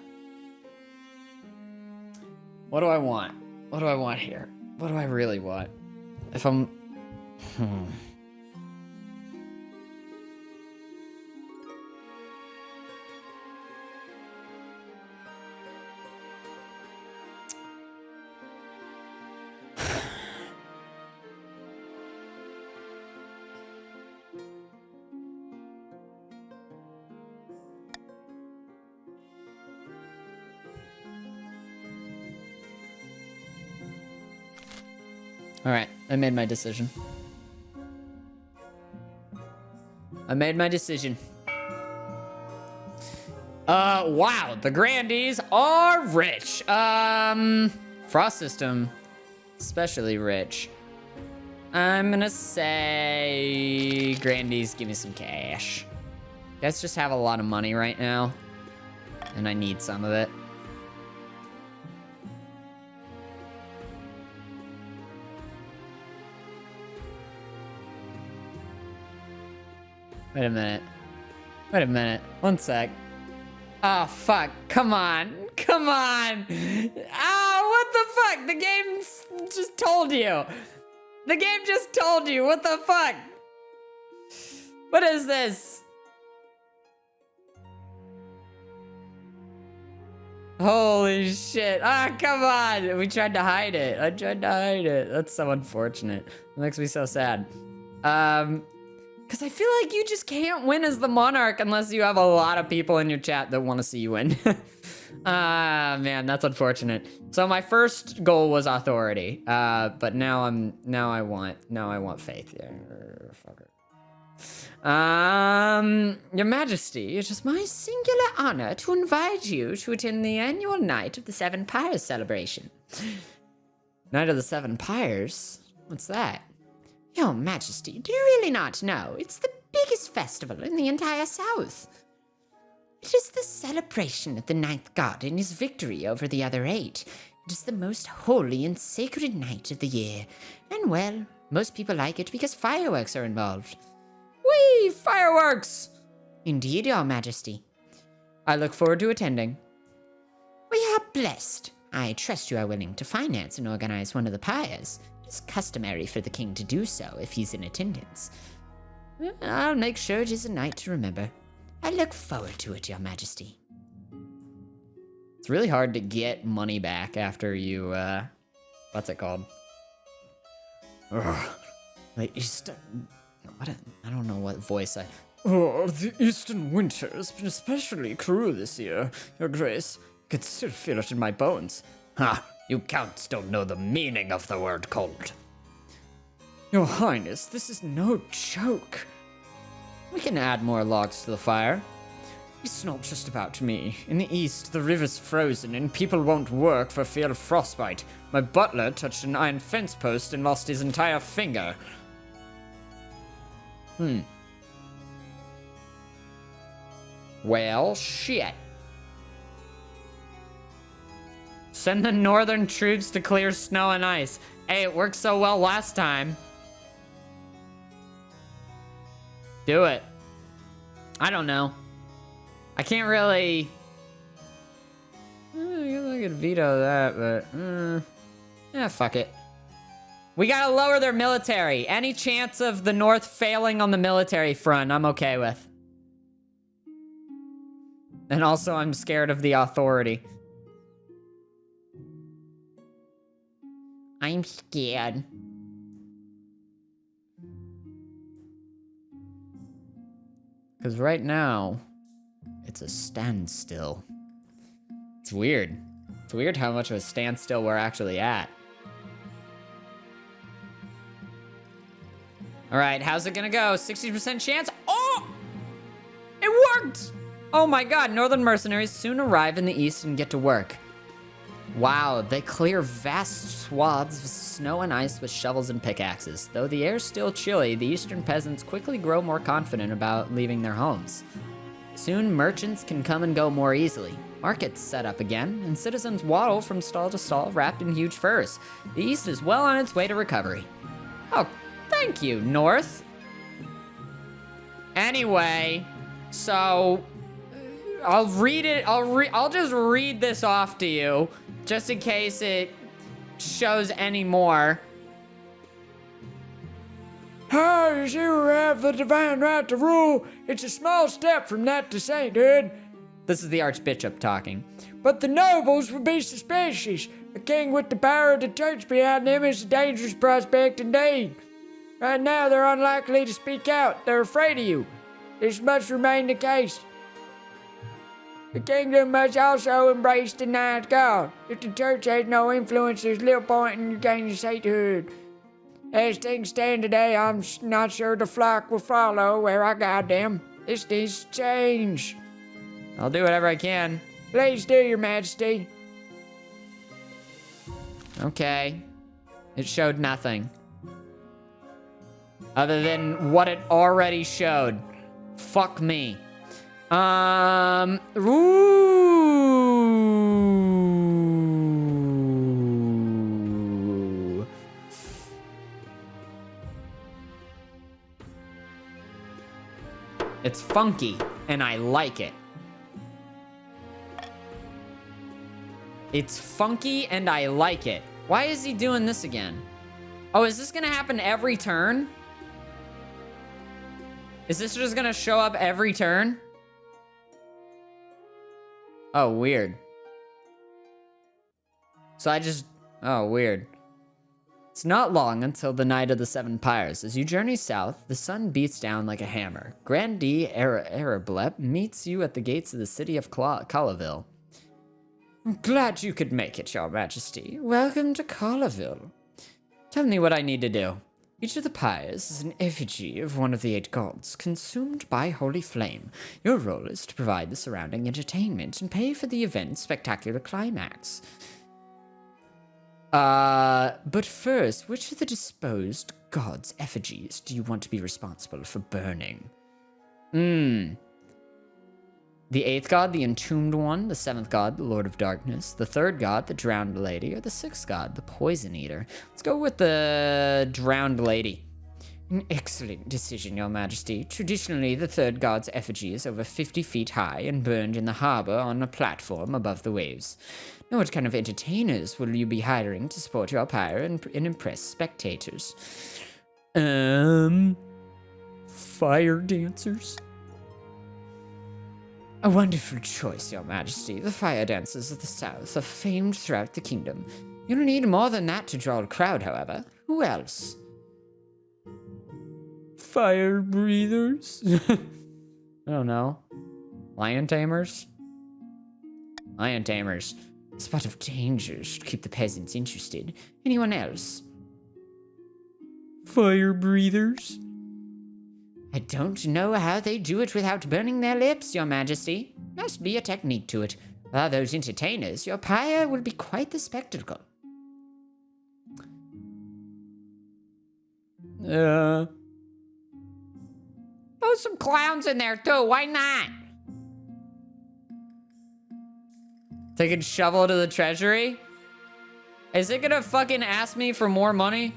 What do I want? What do I want here? What do I really want? If I'm... All right, I made my decision. I made my decision. Wow, the Grandees are rich. Frost System, especially rich. I'm gonna say Grandees, give me some cash. You guys just have a lot of money right now, and I need some of it. Wait a minute. Wait a minute. One sec. Oh, fuck. Come on. Come on. Oh, what the fuck? The game just told you. The game just told you. What the fuck? What is this? Holy shit. Ah, come on. We tried to hide it. I tried to hide it. That's so unfortunate. It makes me so sad. Because I feel like you just can't win as the monarch unless you have a lot of people in your chat that want to see you win. Man, that's unfortunate. So my first goal was authority, but now I want faith. Yeah, fucker. Your Majesty, it is my singular honor to invite you to attend the annual Night of the Seven Pyres celebration. Night of the Seven Pyres? What's that? Your Majesty, do you really not know? It's the biggest festival in the entire South. It is the celebration of the ninth god and his victory over the other 8. It is the most holy and sacred night of the year. And well, most people like it because fireworks are involved. Whee! Fireworks! Indeed, Your Majesty. I look forward to attending. We are blessed. I trust you are willing to finance and organize one of the pyres. It's customary for the king to do so if he's in attendance. I'll make sure it is a night to remember. I look forward to it, Your Majesty. It's really hard to get money back after you, what's it called? The Eastern... I don't know what voice I... Oh, the Eastern winter has been especially cruel this year, Your Grace. I can still feel it in my bones. Ha! You counts don't know the meaning of the word cold. Your Highness, this is no joke. We can add more logs to the fire. It's not just about me. In the east, the river's frozen and people won't work for fear of frostbite. My butler touched an iron fence post and lost his entire finger. Well, shit. Send the northern troops to clear snow and ice. Hey, it worked so well last time. Do it. I don't know. I can't really... I guess I could veto that, but... yeah, fuck it. We gotta lower their military. Any chance of the North failing on the military front, I'm okay with. And also, I'm scared of the authority. I'm scared. Because right now, it's a standstill. It's weird. It's weird how much of a standstill we're actually at. All right, how's it gonna go? 60% chance? Oh! It worked! Oh my god, Northern mercenaries soon arrive in the east and get to work. Wow, they clear vast swaths of snow and ice with shovels and pickaxes. Though the air's still chilly, the eastern peasants quickly grow more confident about leaving their homes. Soon, merchants can come and go more easily. Markets set up again, and citizens waddle from stall to stall wrapped in huge furs. The east is well on its way to recovery. Oh, thank you, North. Anyway, so... I'll read it, I'll just read this off to you, just in case it shows any more. As you have the divine right to rule, it's a small step from that to sainthood. This is the Archbishop talking. But the nobles would be suspicious. A king with the power of the church behind them is a dangerous prospect indeed. Right now, they're unlikely to speak out. They're afraid of you. This must remain the case. The kingdom must also embrace the ninth god. If the church has no influence, there's little point in gaining sainthood. As things stand today, I'm not sure the flock will follow where I guide them. This needs to change. I'll do whatever I can. Please do, Your Majesty. Okay. It showed nothing. Other than what it already showed. Fuck me. Ooh. It's funky, and I like it. It's funky, and I like it. Why is he doing this again? Oh, is this gonna happen every turn? Is this just gonna show up every turn? Oh, weird. So oh, weird. It's not long until the night of the Seven Pyres. As you journey south, the sun beats down like a hammer. Grandee Arablep meets you at the gates of the city of Calaville. I'm glad you could make it, Your Majesty. Welcome to Calaville. Tell me what I need to do. Each of the pyres is an effigy of one of the 8 gods, consumed by holy flame. Your role is to provide the surrounding entertainment and pay for the event's spectacular climax. But first, which of the disposed gods' effigies do you want to be responsible for burning? The 8th god, the entombed one, the 7th god, the Lord of Darkness, the 3rd god, the drowned lady, or the 6th god, the poison eater. Let's go with the drowned lady. An excellent decision, Your Majesty. Traditionally, the 3rd god's effigy is over 50 feet high and burned in the harbor on a platform above the waves. Now, what kind of entertainers will you be hiring to support your pyre and impress spectators? Fire dancers? A wonderful choice, Your Majesty. The fire dancers of the south are famed throughout the kingdom. You'll need more than that to draw a crowd, however. Who else? Fire breathers? I don't know. Lion tamers? Lion tamers. A spot of danger should keep the peasants interested. Anyone else? Fire breathers? I don't know how they do it without burning their lips, Your Majesty. Must be a technique to it. Without those entertainers, your pyre will be quite the spectacle. Throw some clowns in there too, why not? Taking shovel to the treasury? Is it gonna fucking ask me for more money?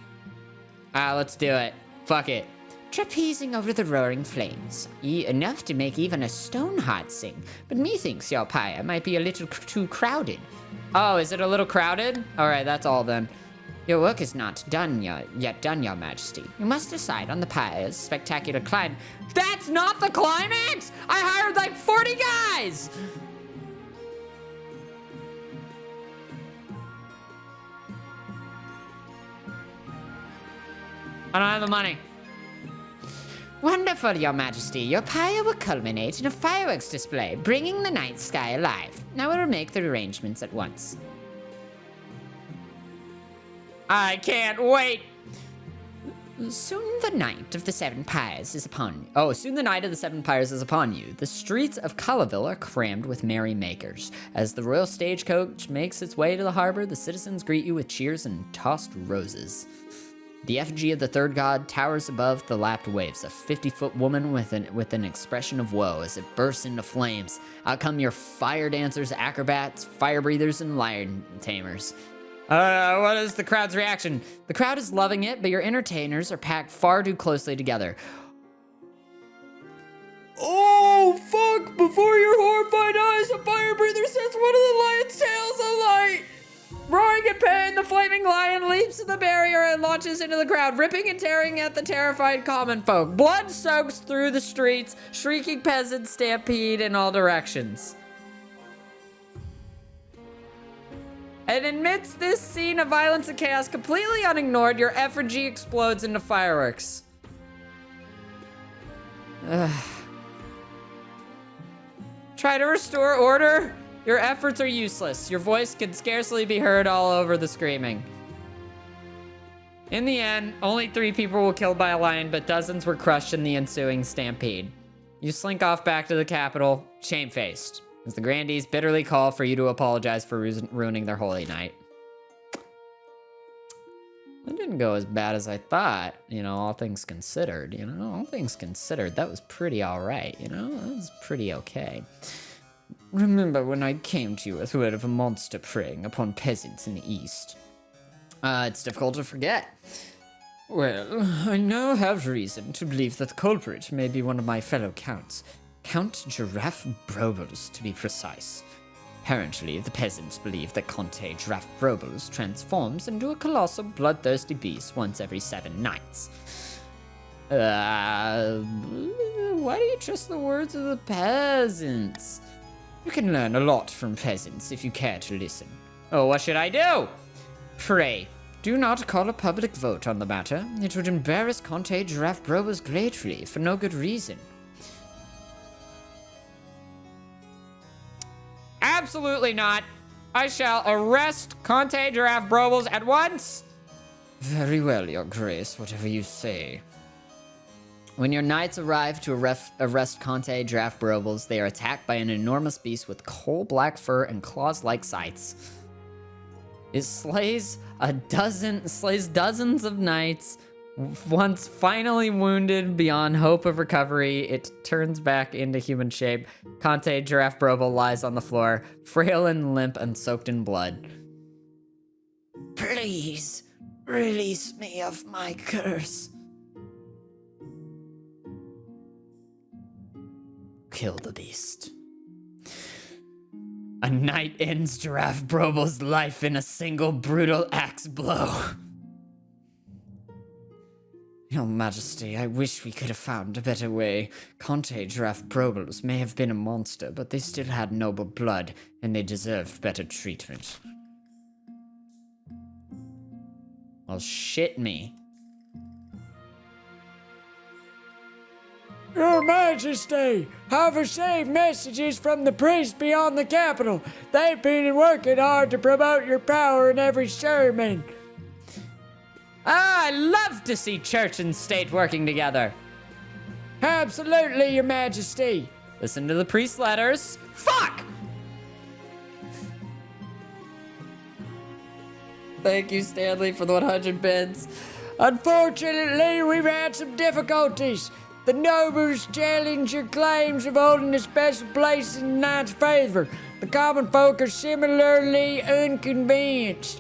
Let's do it. Fuck it. Trapezing over the roaring flames. Enough to make even a stone heart sing. But methinks your pyre might be a little too crowded. Oh, is it a little crowded? Alright, that's all then. Your work is not done yet done, Your Majesty. You must decide on the pyre's spectacular climb. That's not the climax! I hired like 40 guys! I don't have the money. Wonderful, Your Majesty. Your pyre will culminate in a fireworks display, bringing the night sky alive. Now we'll make the arrangements at once. I can't wait! Soon the night of the 7 pyres is upon you. Oh, soon the night of the 7 pyres is upon you. The streets of Calaville are crammed with merrymakers. As the royal stagecoach makes its way to the harbor, the citizens greet you with cheers and tossed roses. The effigy of the 3rd god towers above the lapped waves, a 50-foot woman with an expression of woe as it bursts into flames. Out come your fire dancers, acrobats, fire breathers, and lion tamers. What is the crowd's reaction? The crowd is loving it, but your entertainers are packed far too closely together. Oh, fuck! Before your horrified eyes, a fire breather sets one of the lion's tails alight! Roaring in pain, the flaming lion leaps to the barrier and launches into the crowd, ripping and tearing at the terrified common folk. Blood soaks through the streets, shrieking peasants stampede in all directions. And amidst this scene of violence and chaos, completely unignored, your effigy explodes into fireworks. Try to restore order? Your efforts are useless. Your voice can scarcely be heard all over the screaming. In the end, only 3 people were killed by a lion, but dozens were crushed in the ensuing stampede. You slink off back to the capital, shamefaced, as the grandees bitterly call for you to apologize for ruining their holy night. It didn't go as bad as I thought, all things considered, all things considered, that was pretty alright, that was pretty okay. Remember when I came to you with word of a monster preying upon peasants in the east? It's difficult to forget. Well, I now have reason to believe that the culprit may be one of my fellow counts. Count Giraffe Brobles, to be precise. Apparently, the peasants believe that Conte Giraffe Brobles transforms into a colossal, bloodthirsty beast once every 7 nights. Why do you trust the words of the peasants? You can learn a lot from peasants if you care to listen. Oh, what should I do? Pray, do not call a public vote on the matter. It would embarrass Conte Giraffe Brobles greatly, for no good reason. Absolutely not. I shall arrest Conte Giraffe Brobles at once. Very well, Your Grace, whatever you say. When your knights arrive to arrest Conte Giraffe Brobles, they are attacked by an enormous beast with coal-black fur and claws-like sights. It slays dozens of knights. Once finally wounded beyond hope of recovery, it turns back into human shape. Conte Giraffe Broble lies on the floor, frail and limp and soaked in blood. Please, release me of my curse. Kill the beast. A knight ends Giraffe Broble's life in a single brutal axe blow. Your Majesty, I wish we could have found a better way. Conte Giraffe Brobles may have been a monster, but they still had noble blood, and they deserved better treatment. Well, shit me. Your Majesty, I've received messages from the priests beyond the capital. They've been working hard to promote your power in every sermon. I love to see church and state working together. Absolutely, Your Majesty. Listen to the priest's letters. Fuck! Thank you, Stanley, for the 100 bits. Unfortunately, we've had some difficulties. The nobles challenge your claims of holding a special place in the knight's favor. The common folk are similarly unconvinced.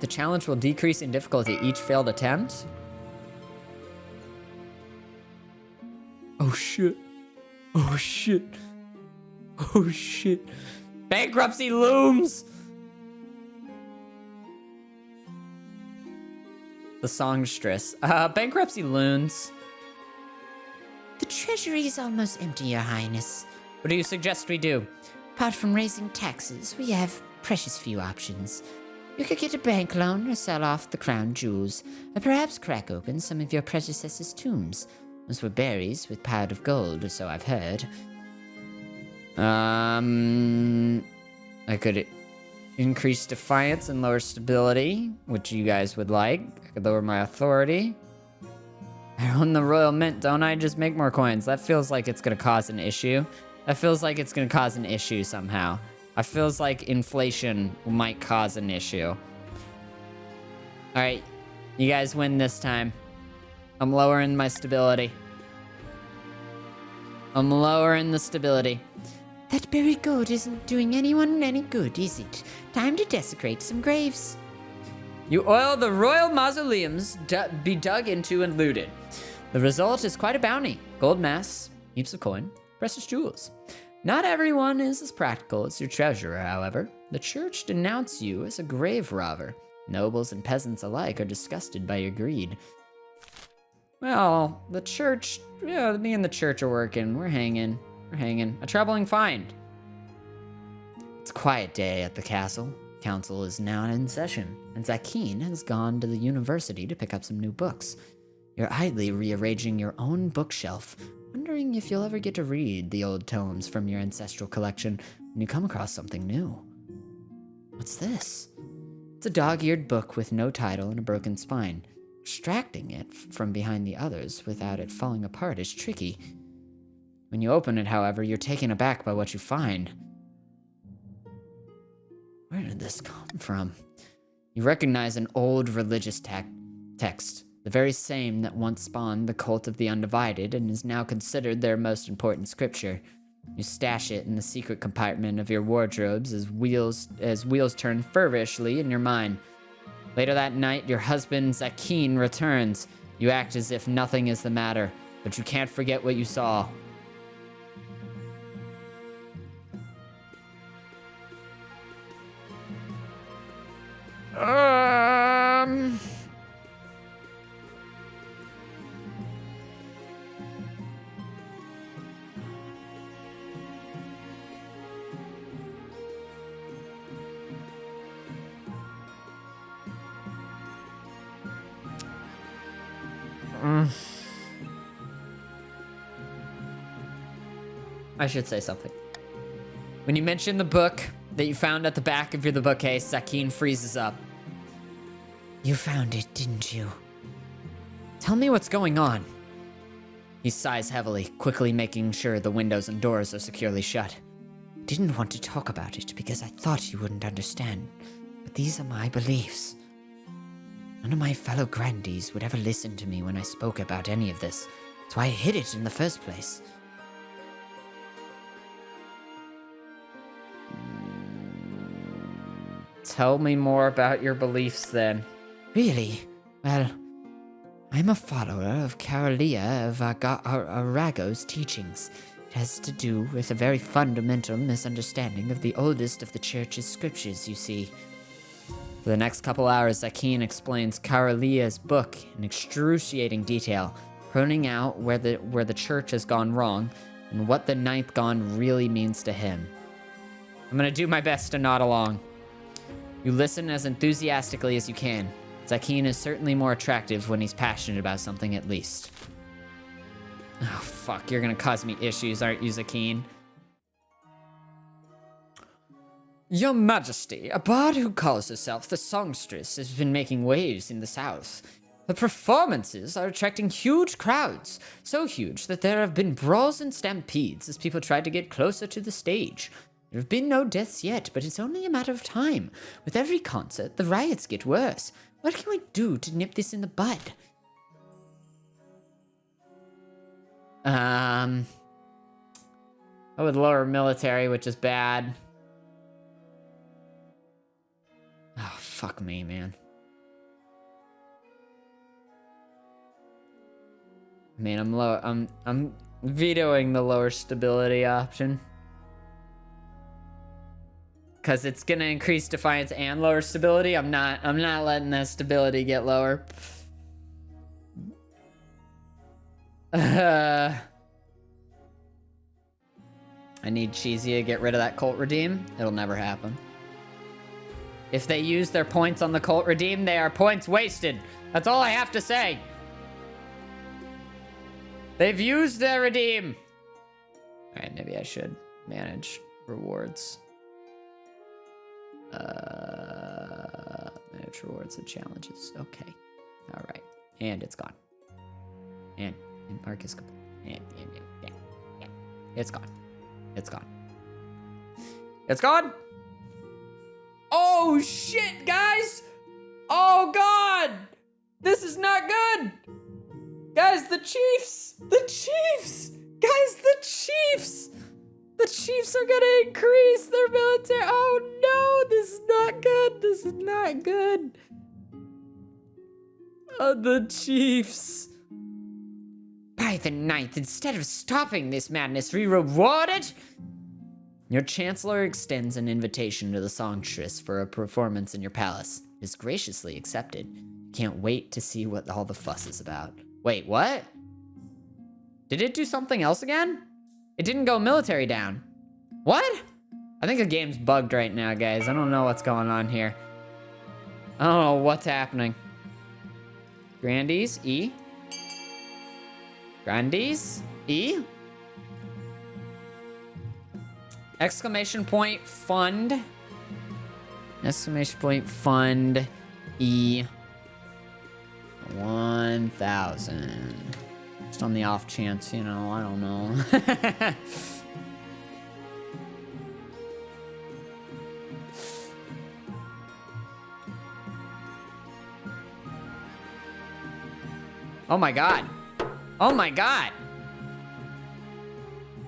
The challenge will decrease in difficulty each failed attempt. Oh shit. Oh shit. Oh shit. Bankruptcy looms! The songstress. Bankruptcy looms. The treasury is almost empty, Your Highness. What do you suggest we do? Apart from raising taxes, we have precious few options. You could get a bank loan or sell off the crown jewels, or perhaps crack open some of your predecessors' tombs. Those were berries with piled of gold, or so I've heard. I could increase defiance and lower stability, which you guys would like. I could lower my authority. I own the royal mint, don't I? Just make more coins. That feels like it's gonna cause an issue. That feels like it's gonna cause an issue somehow. It feels like inflation might cause an issue. Alright, you guys win this time. I'm lowering my stability. I'm lowering the stability. That buried gold isn't doing anyone any good, is it? Time to desecrate some graves. You oil the royal mausoleums be dug into and looted. The result is quite a bounty. Gold mass, heaps of coin, precious jewels. Not everyone is as practical as your treasurer, however. The church denounce you as a grave robber. Nobles and peasants alike are disgusted by your greed. Well, the church, yeah, me and the church are working. We're hanging. A troubling find. It's a quiet day at the castle. Council is now in session, and Zakin has gone to the university to pick up some new books. You're idly rearranging your own bookshelf, wondering if you'll ever get to read the old tomes from your ancestral collection, and you come across something new. What's this? It's a dog-eared book with no title and a broken spine. Extracting it from behind the others without it falling apart is tricky. When you open it, however, you're taken aback by what you find. Where did this come from? You recognize an old religious text, the very same that once spawned the cult of the Undivided and is now considered their most important scripture. You stash it in the secret compartment of your wardrobes as wheels turn feverishly in your mind. Later that night, your husband Zakeen returns. You act as if nothing is the matter, but you can't forget what you saw. I should say something. When you mention the book that you found at the back of the bookcase, Zakeen freezes up. You found it, didn't you? Tell me what's going on. He sighs heavily, quickly making sure the windows and doors are securely shut. I didn't want to talk about it because I thought you wouldn't understand, but these are my beliefs. None of my fellow grandees would ever listen to me when I spoke about any of this, so I hid it in the first place. Tell me more about your beliefs, then. Really? Well, I'm a follower of Carolia of Arago's teachings. It has to do with a very fundamental misunderstanding of the oldest of the church's scriptures, you see. For the next couple hours, Zakeen explains Carolia's book in excruciating detail, pointing out where the church has gone wrong and what the ninth gone really means to him. I'm gonna do my best to nod along. You listen as enthusiastically as you can. Zakeen is certainly more attractive when he's passionate about something, at least. Oh, fuck, you're gonna cause me issues, aren't you, Zakeen? Your Majesty, a bard who calls herself the Songstress has been making waves in the south. The performances are attracting huge crowds, so huge that there have been brawls and stampedes as people try to get closer to the stage. There have been no deaths yet, but it's only a matter of time. With every concert, the riots get worse. What can we do to nip this in the bud? I would lower military, which is bad. Oh, fuck me, man. I mean, I'm vetoing the lower stability option. Cause it's gonna increase defiance and lower stability. I'm not letting that stability get lower. I need Cheesy to get rid of that cult redeem. It'll never happen. If they use their points on the cult redeem, they are points wasted. That's all I have to say. They've used their redeem. All right, maybe I should manage rewards. Manage rewards and challenges. Okay. All right. And it's gone. And mark is complete. And yeah. It's gone. It's gone. It's gone. Oh shit, guys! Oh god! This is not good! Guys, the Chiefs! The Chiefs! Guys, the Chiefs! The Chiefs are gonna increase their military. Oh no, this is not good. This is not good. Oh, the Chiefs. By the ninth, instead of stopping this madness, we reward it. Your Chancellor extends an invitation to the Songstress for a performance in your palace. It is graciously accepted. Can't wait to see what all the fuss is about. Wait, what? Did it do something else again? It didn't go military down. What? I think the game's bugged right now, guys. I don't know what's going on here. I don't know what's happening. Grandees, E. Grandees, E. Exclamation point fund. Exclamation point fund E 1,000. Just on the off chance, you know, I don't know. Oh my god. Oh my god.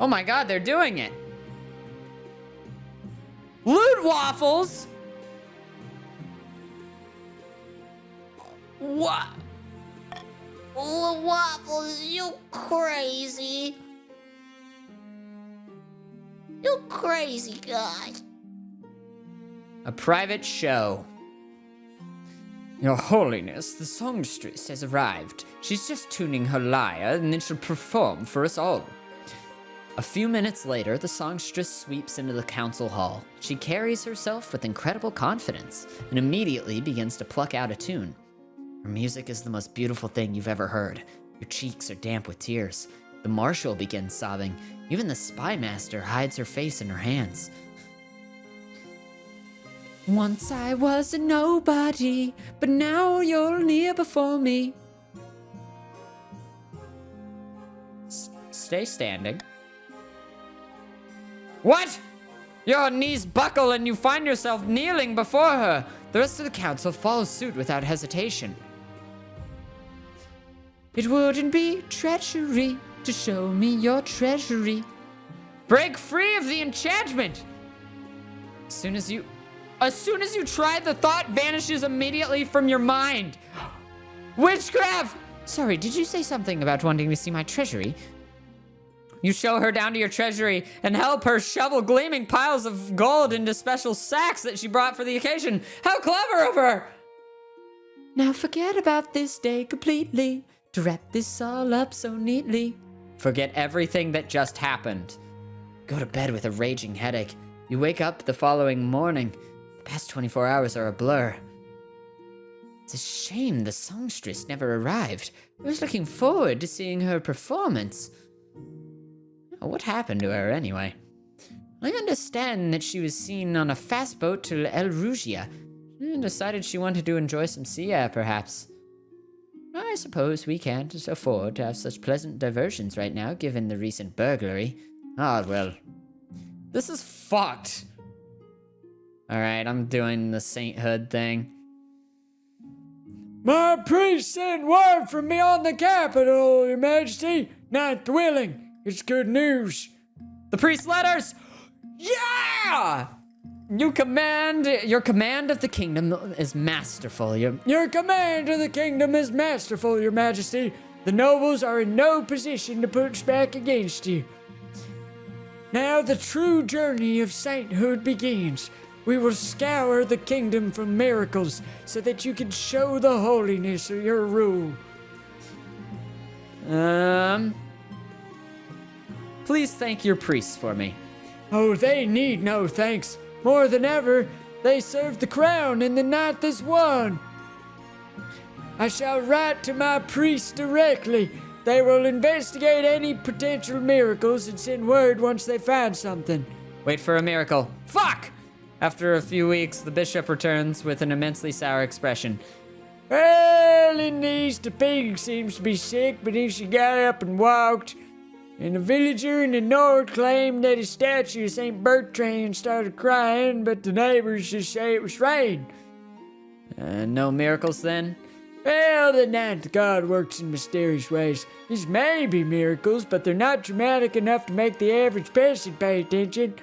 Oh my god, they're doing it. Loot waffles? What? Oh, Waffles, you crazy. You crazy guy. A private show. Your Holiness, the songstress has arrived. She's just tuning her lyre and then she'll perform for us all. A few minutes later, the songstress sweeps into the council hall. She carries herself with incredible confidence and immediately begins to pluck out a tune. Her music is the most beautiful thing you've ever heard. Your cheeks are damp with tears. The marshal begins sobbing. Even the Spymaster hides her face in her hands. Once I was a nobody, but now you're near before me. Stay standing. What? Your knees buckle and you find yourself kneeling before her. The rest of the council follows suit without hesitation. It wouldn't be treachery to show me your treasury. Break free of the enchantment! As soon as you try, the thought vanishes immediately from your mind. Witchcraft! Sorry, did you say something about wanting to see my treasury? You show her down to your treasury and help her shovel gleaming piles of gold into special sacks that she brought for the occasion. How clever of her! Now forget about this day completely, to wrap this all up so neatly. Forget everything that just happened. Go to bed with a raging headache. You wake up the following morning. The past 24 hours are a blur. It's a shame the songstress never arrived. I was looking forward to seeing her performance. What happened to her anyway? I understand that she was seen on a fast boat to El Rugia and decided she wanted to enjoy some sea air, perhaps. I suppose we can't afford to have such pleasant diversions right now, given the recent burglary. Ah, well. This is fucked. Alright, I'm doing the sainthood thing. My priest sent word from beyond the capital, Your Majesty. Ninth willing. It's good news. The priest's letters! Yeah! Your command of the kingdom is masterful. Your command of the kingdom is masterful, Your Majesty. The nobles are in no position to push back against you. Now the true journey of sainthood begins. We will scour the kingdom for miracles so that you can show the holiness of your rule. Please thank your priests for me. Oh, they need no thanks. More than ever, they serve the crown and the ninth is won. I shall write to my priests directly. They will investigate any potential miracles and send word once they find something. Wait for a miracle. Fuck! After a few weeks, the bishop returns with an immensely sour expression. Well, in the east, the pig seems to be sick, but then she got up and walked. And the villager in the north claimed that his statue, St. Bertrand, started crying, but the neighbors just say it was rain. No miracles then? Well, the ninth god works in mysterious ways. These may be miracles, but they're not dramatic enough to make the average person pay attention.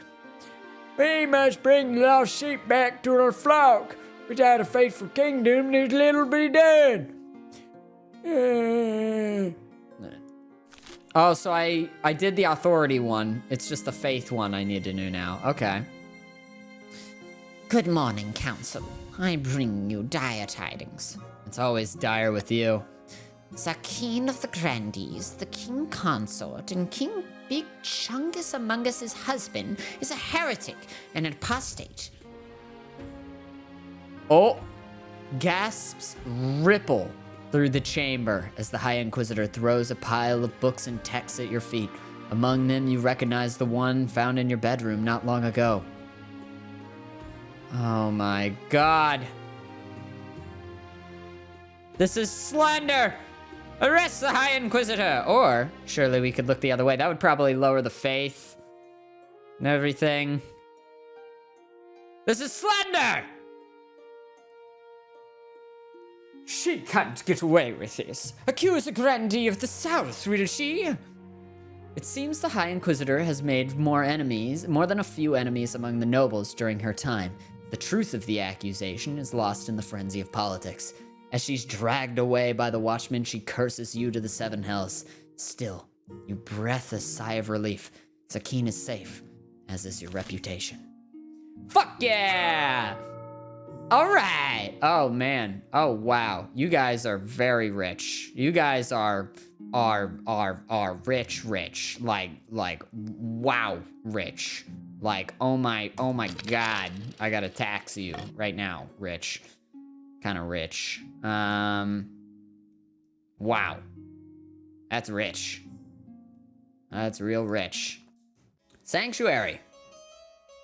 We must bring the lost sheep back to our flock. Without a faithful kingdom, there's little to be done. Oh, so I did the authority one. It's just the faith one I need to do now. Okay. Good morning, Council. I bring you dire tidings. It's always dire with you. Sakin of the Grandees, the king consort, and King Big Chungus Among Us' husband is a heretic and an apostate. Oh! Gasps ripple through the chamber as the High Inquisitor throws a pile of books and texts at your feet. Among them, you recognize the one found in your bedroom not long ago. Oh my god. This is Slender! Arrest the High Inquisitor! Or, surely we could look the other way. That would probably lower the faith and everything. This is Slender! She can't get away with this. Accuse a grandee of the South, will she? It seems the High Inquisitor has made more than a few enemies among the nobles during her time. The truth of the accusation is lost in the frenzy of politics. As she's dragged away by the watchmen, she curses you to the seven hells. Still, you breath a sigh of relief. Sakine is safe, as is your reputation. Fuck yeah! Alright! Oh man. Oh wow. You guys are very rich. You guys are rich. Like, wow, rich. Like, oh my god. I gotta tax you right now, rich. Kinda rich. Wow. That's rich. That's real rich. Sanctuary.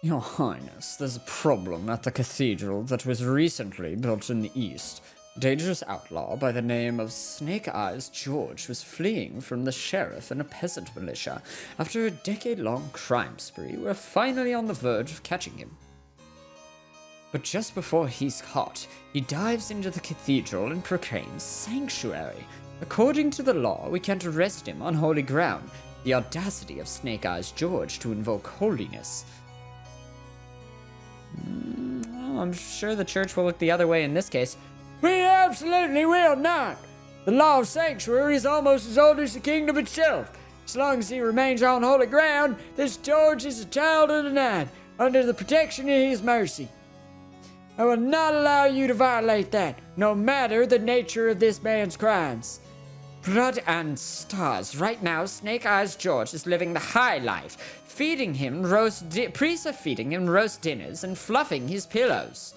Your Highness, there's a problem at the cathedral that was recently built in the east. A dangerous outlaw by the name of Snake Eyes George was fleeing from the sheriff and a peasant militia. After a decade-long crime spree, we're finally on the verge of catching him. But just before he's caught, he dives into the cathedral and proclaims sanctuary. According to the law, we can't arrest him on holy ground. The audacity of Snake Eyes George to invoke holiness. Well, I'm sure the church will look the other way in this case. We absolutely will not. The law of sanctuary is almost as old as the kingdom itself. As long as he remains on holy ground, this George is a child of the night, under the protection of his mercy. I will not allow you to violate that, no matter the nature of this man's crimes. Blood and stars. Right now, Snake Eyes George is living the high life. Priests are feeding him roast dinners and fluffing his pillows.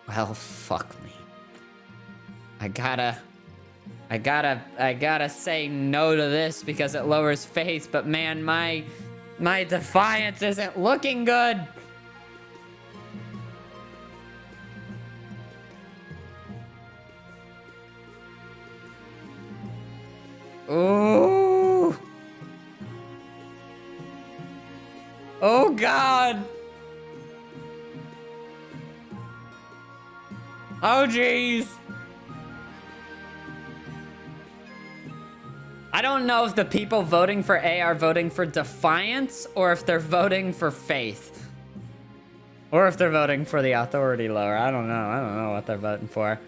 Well, fuck me. I gotta say no to this because it lowers faith, but man, my defiance isn't looking good. Ooh. Oh God. Oh jeez. I don't know if the people voting for A are voting for defiance or if they're voting for faith. Or if they're voting for the authority lower. I don't know what they're voting for.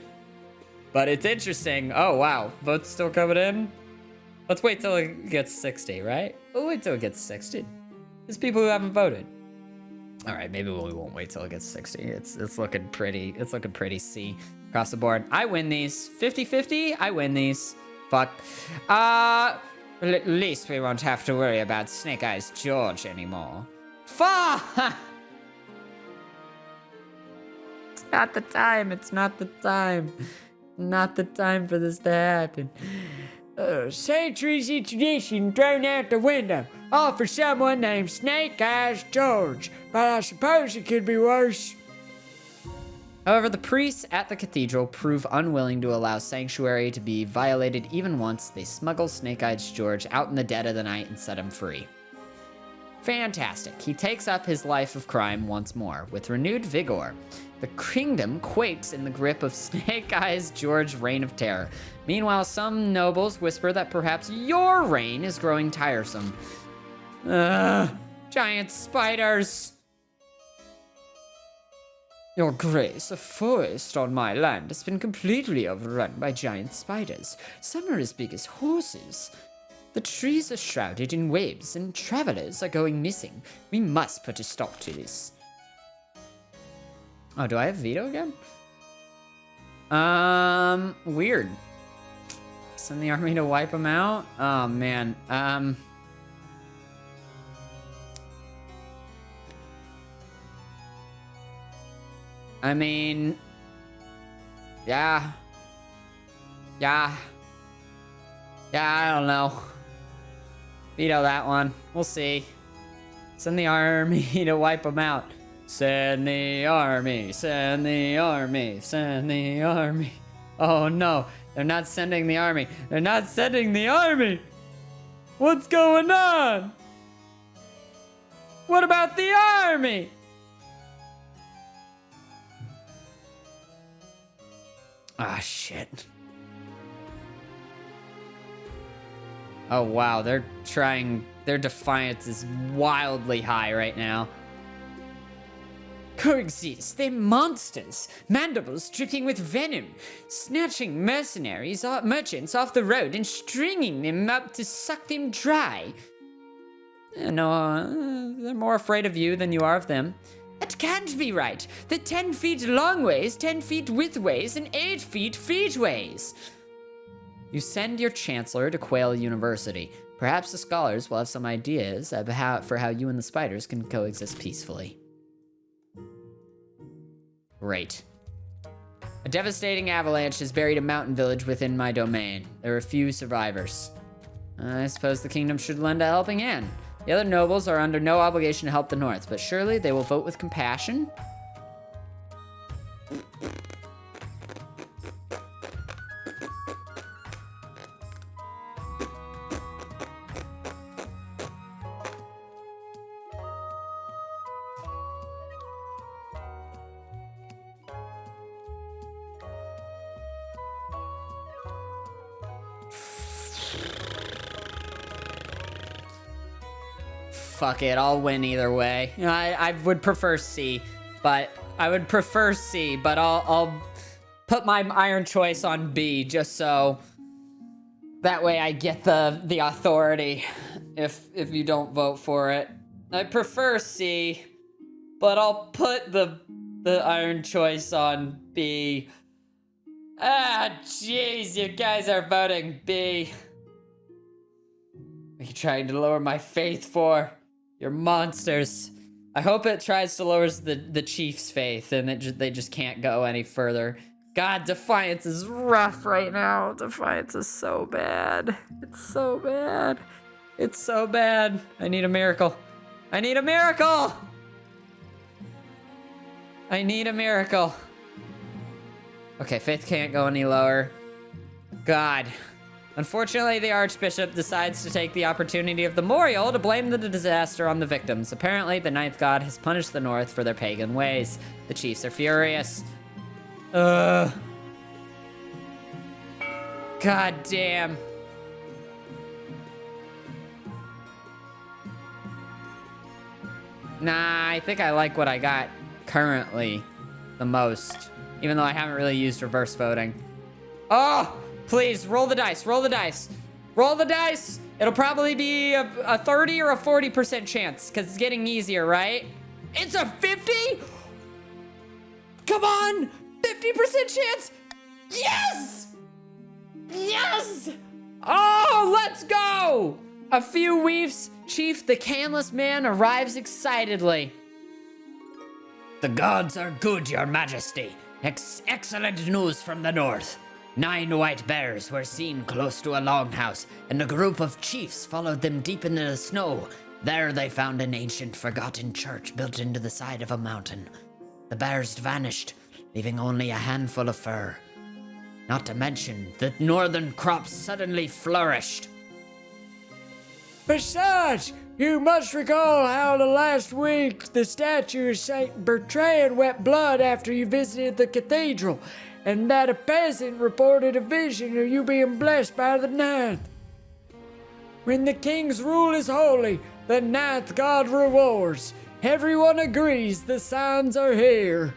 But it's interesting. Oh wow, votes still coming in? Let's wait till it gets 60, right? We'll wait till it gets 60. There's people who haven't voted. All right, maybe we won't wait till it gets 60. It's looking pretty. It's looking pretty C across the board. I win these. 50-50, I win these. Fuck. At least we won't have to worry about Snake Eyes George anymore. Fuck! It's not the time. It's not the time. Not the time for this to happen. Centuries of tradition thrown out the window, all for someone named Snake Eyes George. But I suppose it could be worse. However, the priests at the cathedral prove unwilling to allow sanctuary to be violated even once they smuggle Snake Eyes George out in the dead of the night and set him free. Fantastic. He takes up his life of crime once more, with renewed vigor. The kingdom quakes in the grip of Snake Eyes George's reign of terror. Meanwhile, some nobles whisper that perhaps your reign is growing tiresome. Giant spiders! Your Grace, a forest on my land has been completely overrun by giant spiders. Some are as big as horses. The trees are shrouded in webs and travelers are going missing. We must put a stop to this. Oh, do I have veto again? Weird. Send the army to wipe them out? Oh, man. I mean, Yeah. Yeah. Yeah, I don't know. Veto that one. We'll see. Send the army to wipe them out. Send the army, send the army, send the army. Oh no, they're not sending the army. They're not sending the army! What's going on? What about the army? Ah, shit. Oh wow, their defiance is wildly high right now. Coexist, they're monsters. Mandibles dripping with venom, snatching merchants off the road and stringing them up to suck them dry. No, they're more afraid of you than you are of them. That can't be right. They're 10 feet long ways, 10 feet width ways, and 8 feet feet ways. You send your chancellor to Quail University. Perhaps the scholars will have some ideas for how you and the spiders can coexist peacefully. Great. A devastating avalanche has buried a mountain village within my domain. There are few survivors. I suppose the kingdom should lend a helping hand. The other nobles are under no obligation to help the north, but surely they will vote with compassion? Fuck it, I'll win either way. I would prefer C, but I'll put my iron choice on B just so that way I get the authority if you don't vote for it. I prefer C, but I'll put the iron choice on B. Ah, jeez, you guys are voting B. What are you trying to lower my faith for? You're monsters. I hope it tries to lower the chief's faith and they just can't go any further. God, Defiance is rough right now. Defiance is so bad. It's so bad. It's so bad. I need a miracle. I need a miracle! I need a miracle. Okay, faith can't go any lower. God. Unfortunately, the Archbishop decides to take the opportunity of the memorial to blame the disaster on the victims. Apparently, the Ninth God has punished the North for their pagan ways. The chiefs are furious. God damn. Nah, I think I like what I got currently the most, even though I haven't really used reverse voting. Oh! Please, roll the dice, roll the dice. Roll the dice! It'll probably be a 30 or a 40% chance, because it's getting easier, right? It's a 50? Come on! 50% chance! Yes! Yes! Oh, let's go! A few weeks, Chief the Canless Man arrives excitedly. The gods are good, your majesty. Excellent news from the north. 9 white bears were seen close to a longhouse, and a group of chiefs followed them deep into the snow. There they found an ancient, forgotten church built into the side of a mountain. The bears vanished, leaving only a handful of fur. Not to mention, the northern crops suddenly flourished. Besides, you must recall how the last week the statue of Saint Bertrand wept blood after you visited the cathedral, and that a peasant reported a vision of you being blessed by the ninth. When the king's rule is holy, the ninth God rewards. Everyone agrees the signs are here.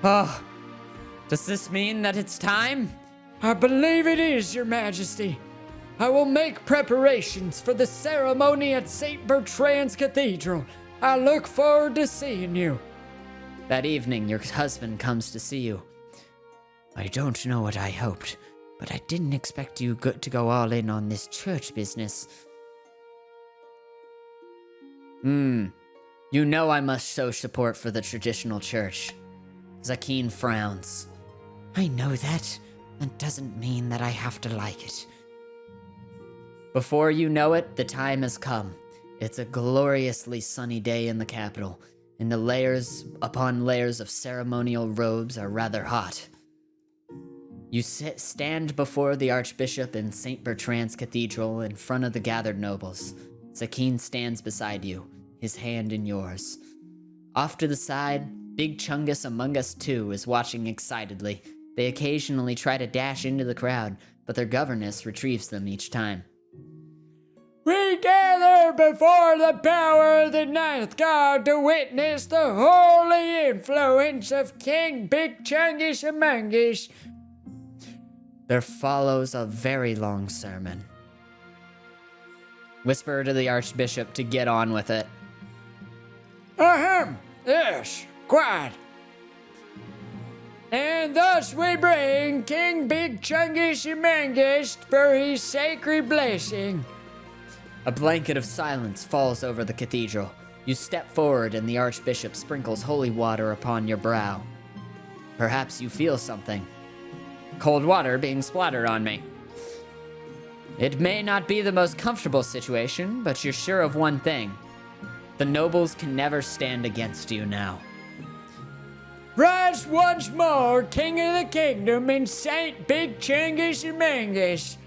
Oh, does this mean that it's time? I believe it is, your majesty. I will make preparations for the ceremony at St. Bertrand's Cathedral. I look forward to seeing you. That evening, your husband comes to see you. I don't know what I hoped, but I didn't expect you to go all in on this church business. You know I must show support for the traditional church. Zakeen frowns. I know that. That doesn't mean that I have to like it. Before you know it, the time has come. It's a gloriously sunny day in the capital, and the layers upon layers of ceremonial robes are rather hot. You stand before the Archbishop in St. Bertrand's Cathedral in front of the gathered nobles. Sakeen stands beside you, his hand in yours. Off to the side, Big Chungus Among Us too is watching excitedly. They occasionally try to dash into the crowd, but their governess retrieves them each time. We gather before the power of the ninth god to witness the holy influence of King Big Chungus Among Us. There follows a very long sermon. Whisper to the Archbishop to get on with it. Ahem, yes, quite. And thus we bring King Big Chungus Among Us for his sacred blessing. A blanket of silence falls over the cathedral. You step forward and the Archbishop sprinkles holy water upon your brow. Perhaps you feel something. Cold water being splattered on me. It may not be the most comfortable situation, but you're sure of one thing. The nobles can never stand against you now. Rise once more, King of the Kingdom, and Saint Big Chungus Among Us.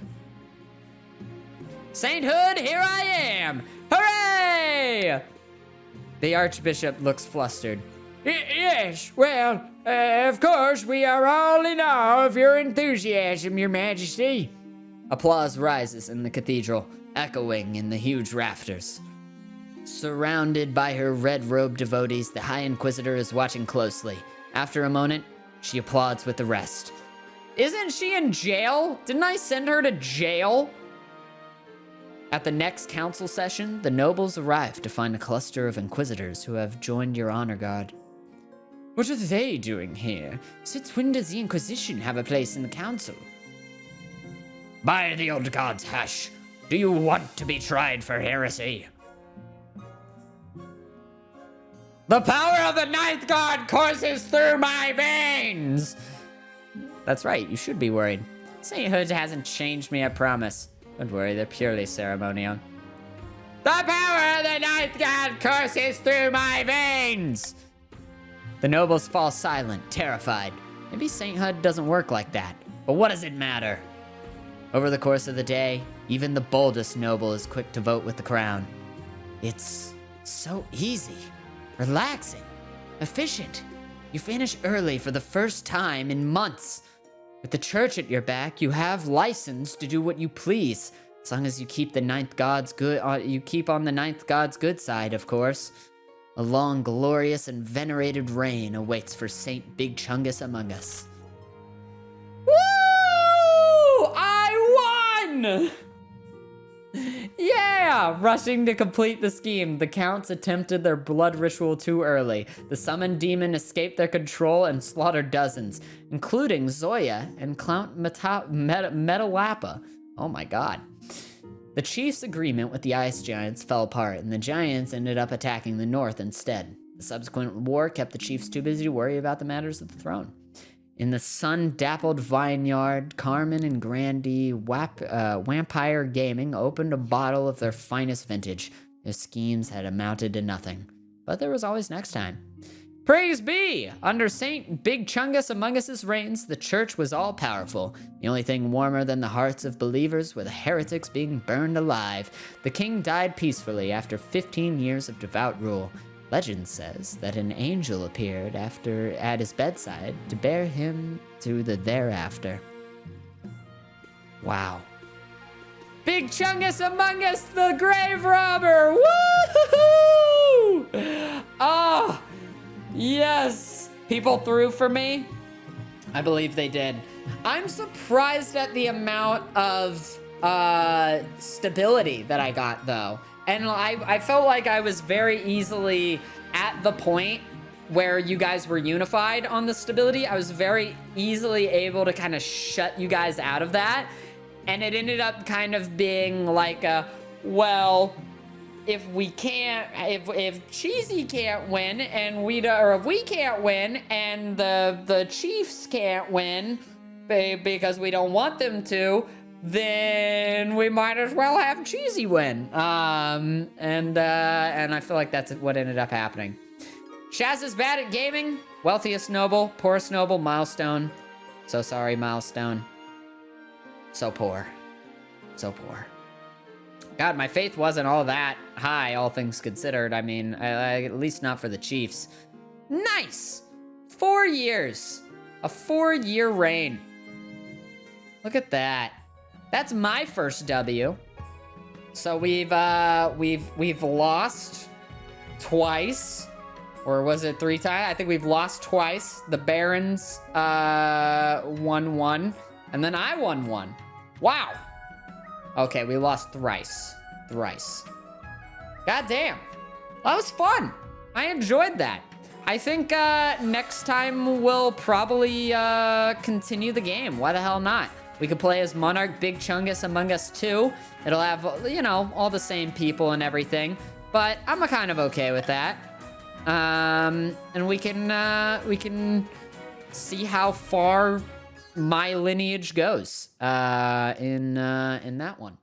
Sainthood, here I am! Hooray! The Archbishop looks flustered. Yes, well, of course, we are all in awe of your enthusiasm, Your Majesty. Applause rises in the cathedral, echoing in the huge rafters. Surrounded by her red-robed devotees, the High Inquisitor is watching closely. After a moment, she applauds with the rest. Isn't she in jail? Didn't I send her to jail? At the next council session, the nobles arrive to find a cluster of Inquisitors who have joined your honor guard. What are they doing here? Since when does the Inquisition have a place in the council? By the old gods, hush. Do you want to be tried for heresy? The power of the Ninth God courses through my veins! That's right, you should be worried. Sainthood hasn't changed me, I promise. Don't worry, they're purely ceremonial. The power of the Ninth God courses through my veins! The nobles fall silent, terrified. Maybe sainthood doesn't work like that, but what does it matter? Over the course of the day, even the boldest noble is quick to vote with the crown. It's so easy, relaxing, efficient. You finish early for the first time in months. With the church at your back, you have license to do what you please, as long as you keep the Ninth God's good. You keep on the Ninth God's good side, of course. A long, glorious, and venerated reign awaits for Saint Big Chungus Among Us. Woo! I won! Yeah! Rushing to complete the scheme, the counts attempted their blood ritual too early. The summoned demon escaped their control and slaughtered dozens, including Zoya and Count Metalapa. Oh my god. The chief's agreement with the ice giants fell apart, and the giants ended up attacking the north instead. The subsequent war kept the chiefs too busy to worry about the matters of the throne. In the sun-dappled vineyard, Carmen and Grandy Vampire Gaming opened a bottle of their finest vintage. Their schemes had amounted to nothing, but there was always next time. Praise be! Under Saint Big Chungus Among Us' reigns, the church was all-powerful. The only thing warmer than the hearts of believers were the heretics being burned alive. The king died peacefully after 15 years of devout rule. Legend says that an angel appeared at his bedside to bear him to the thereafter. Wow. Big Chungus Among Us, the grave robber! Woo-hoo-hoo! Oh! Yes! People threw for me? I believe they did. I'm surprised at the amount of stability that I got, though. And I felt like I was very easily at the point where you guys were unified on the stability. I was very easily able to kind of shut you guys out of that. And it ended up kind of being like a, well, if we can't, if Cheesy can't win and or if we can't win and the Chiefs can't win because we don't want them to, then we might as well have Cheesy win. And I feel like that's what ended up happening. Shaz is bad at gaming. Wealthiest noble, poorest noble, Milestone. So sorry, Milestone. So poor. So poor. God, my faith wasn't all that high, all things considered. I mean, at least not for the Chiefs. Nice! 4 years. A 4-year reign. Look at that. That's my first W. So we've lost twice. Or was it 3 times? I think we've lost twice. The Barons won 1. And then I won 1. Wow. Okay, we lost thrice. Thrice. God damn. That was fun. I enjoyed that. I think next time we'll probably continue the game. Why the hell not? We could play as Monarch Big Chungus Among Us 2. It'll have, you know, all the same people and everything. But I'm kind of okay with that. And we can see how far my lineage goes in that one.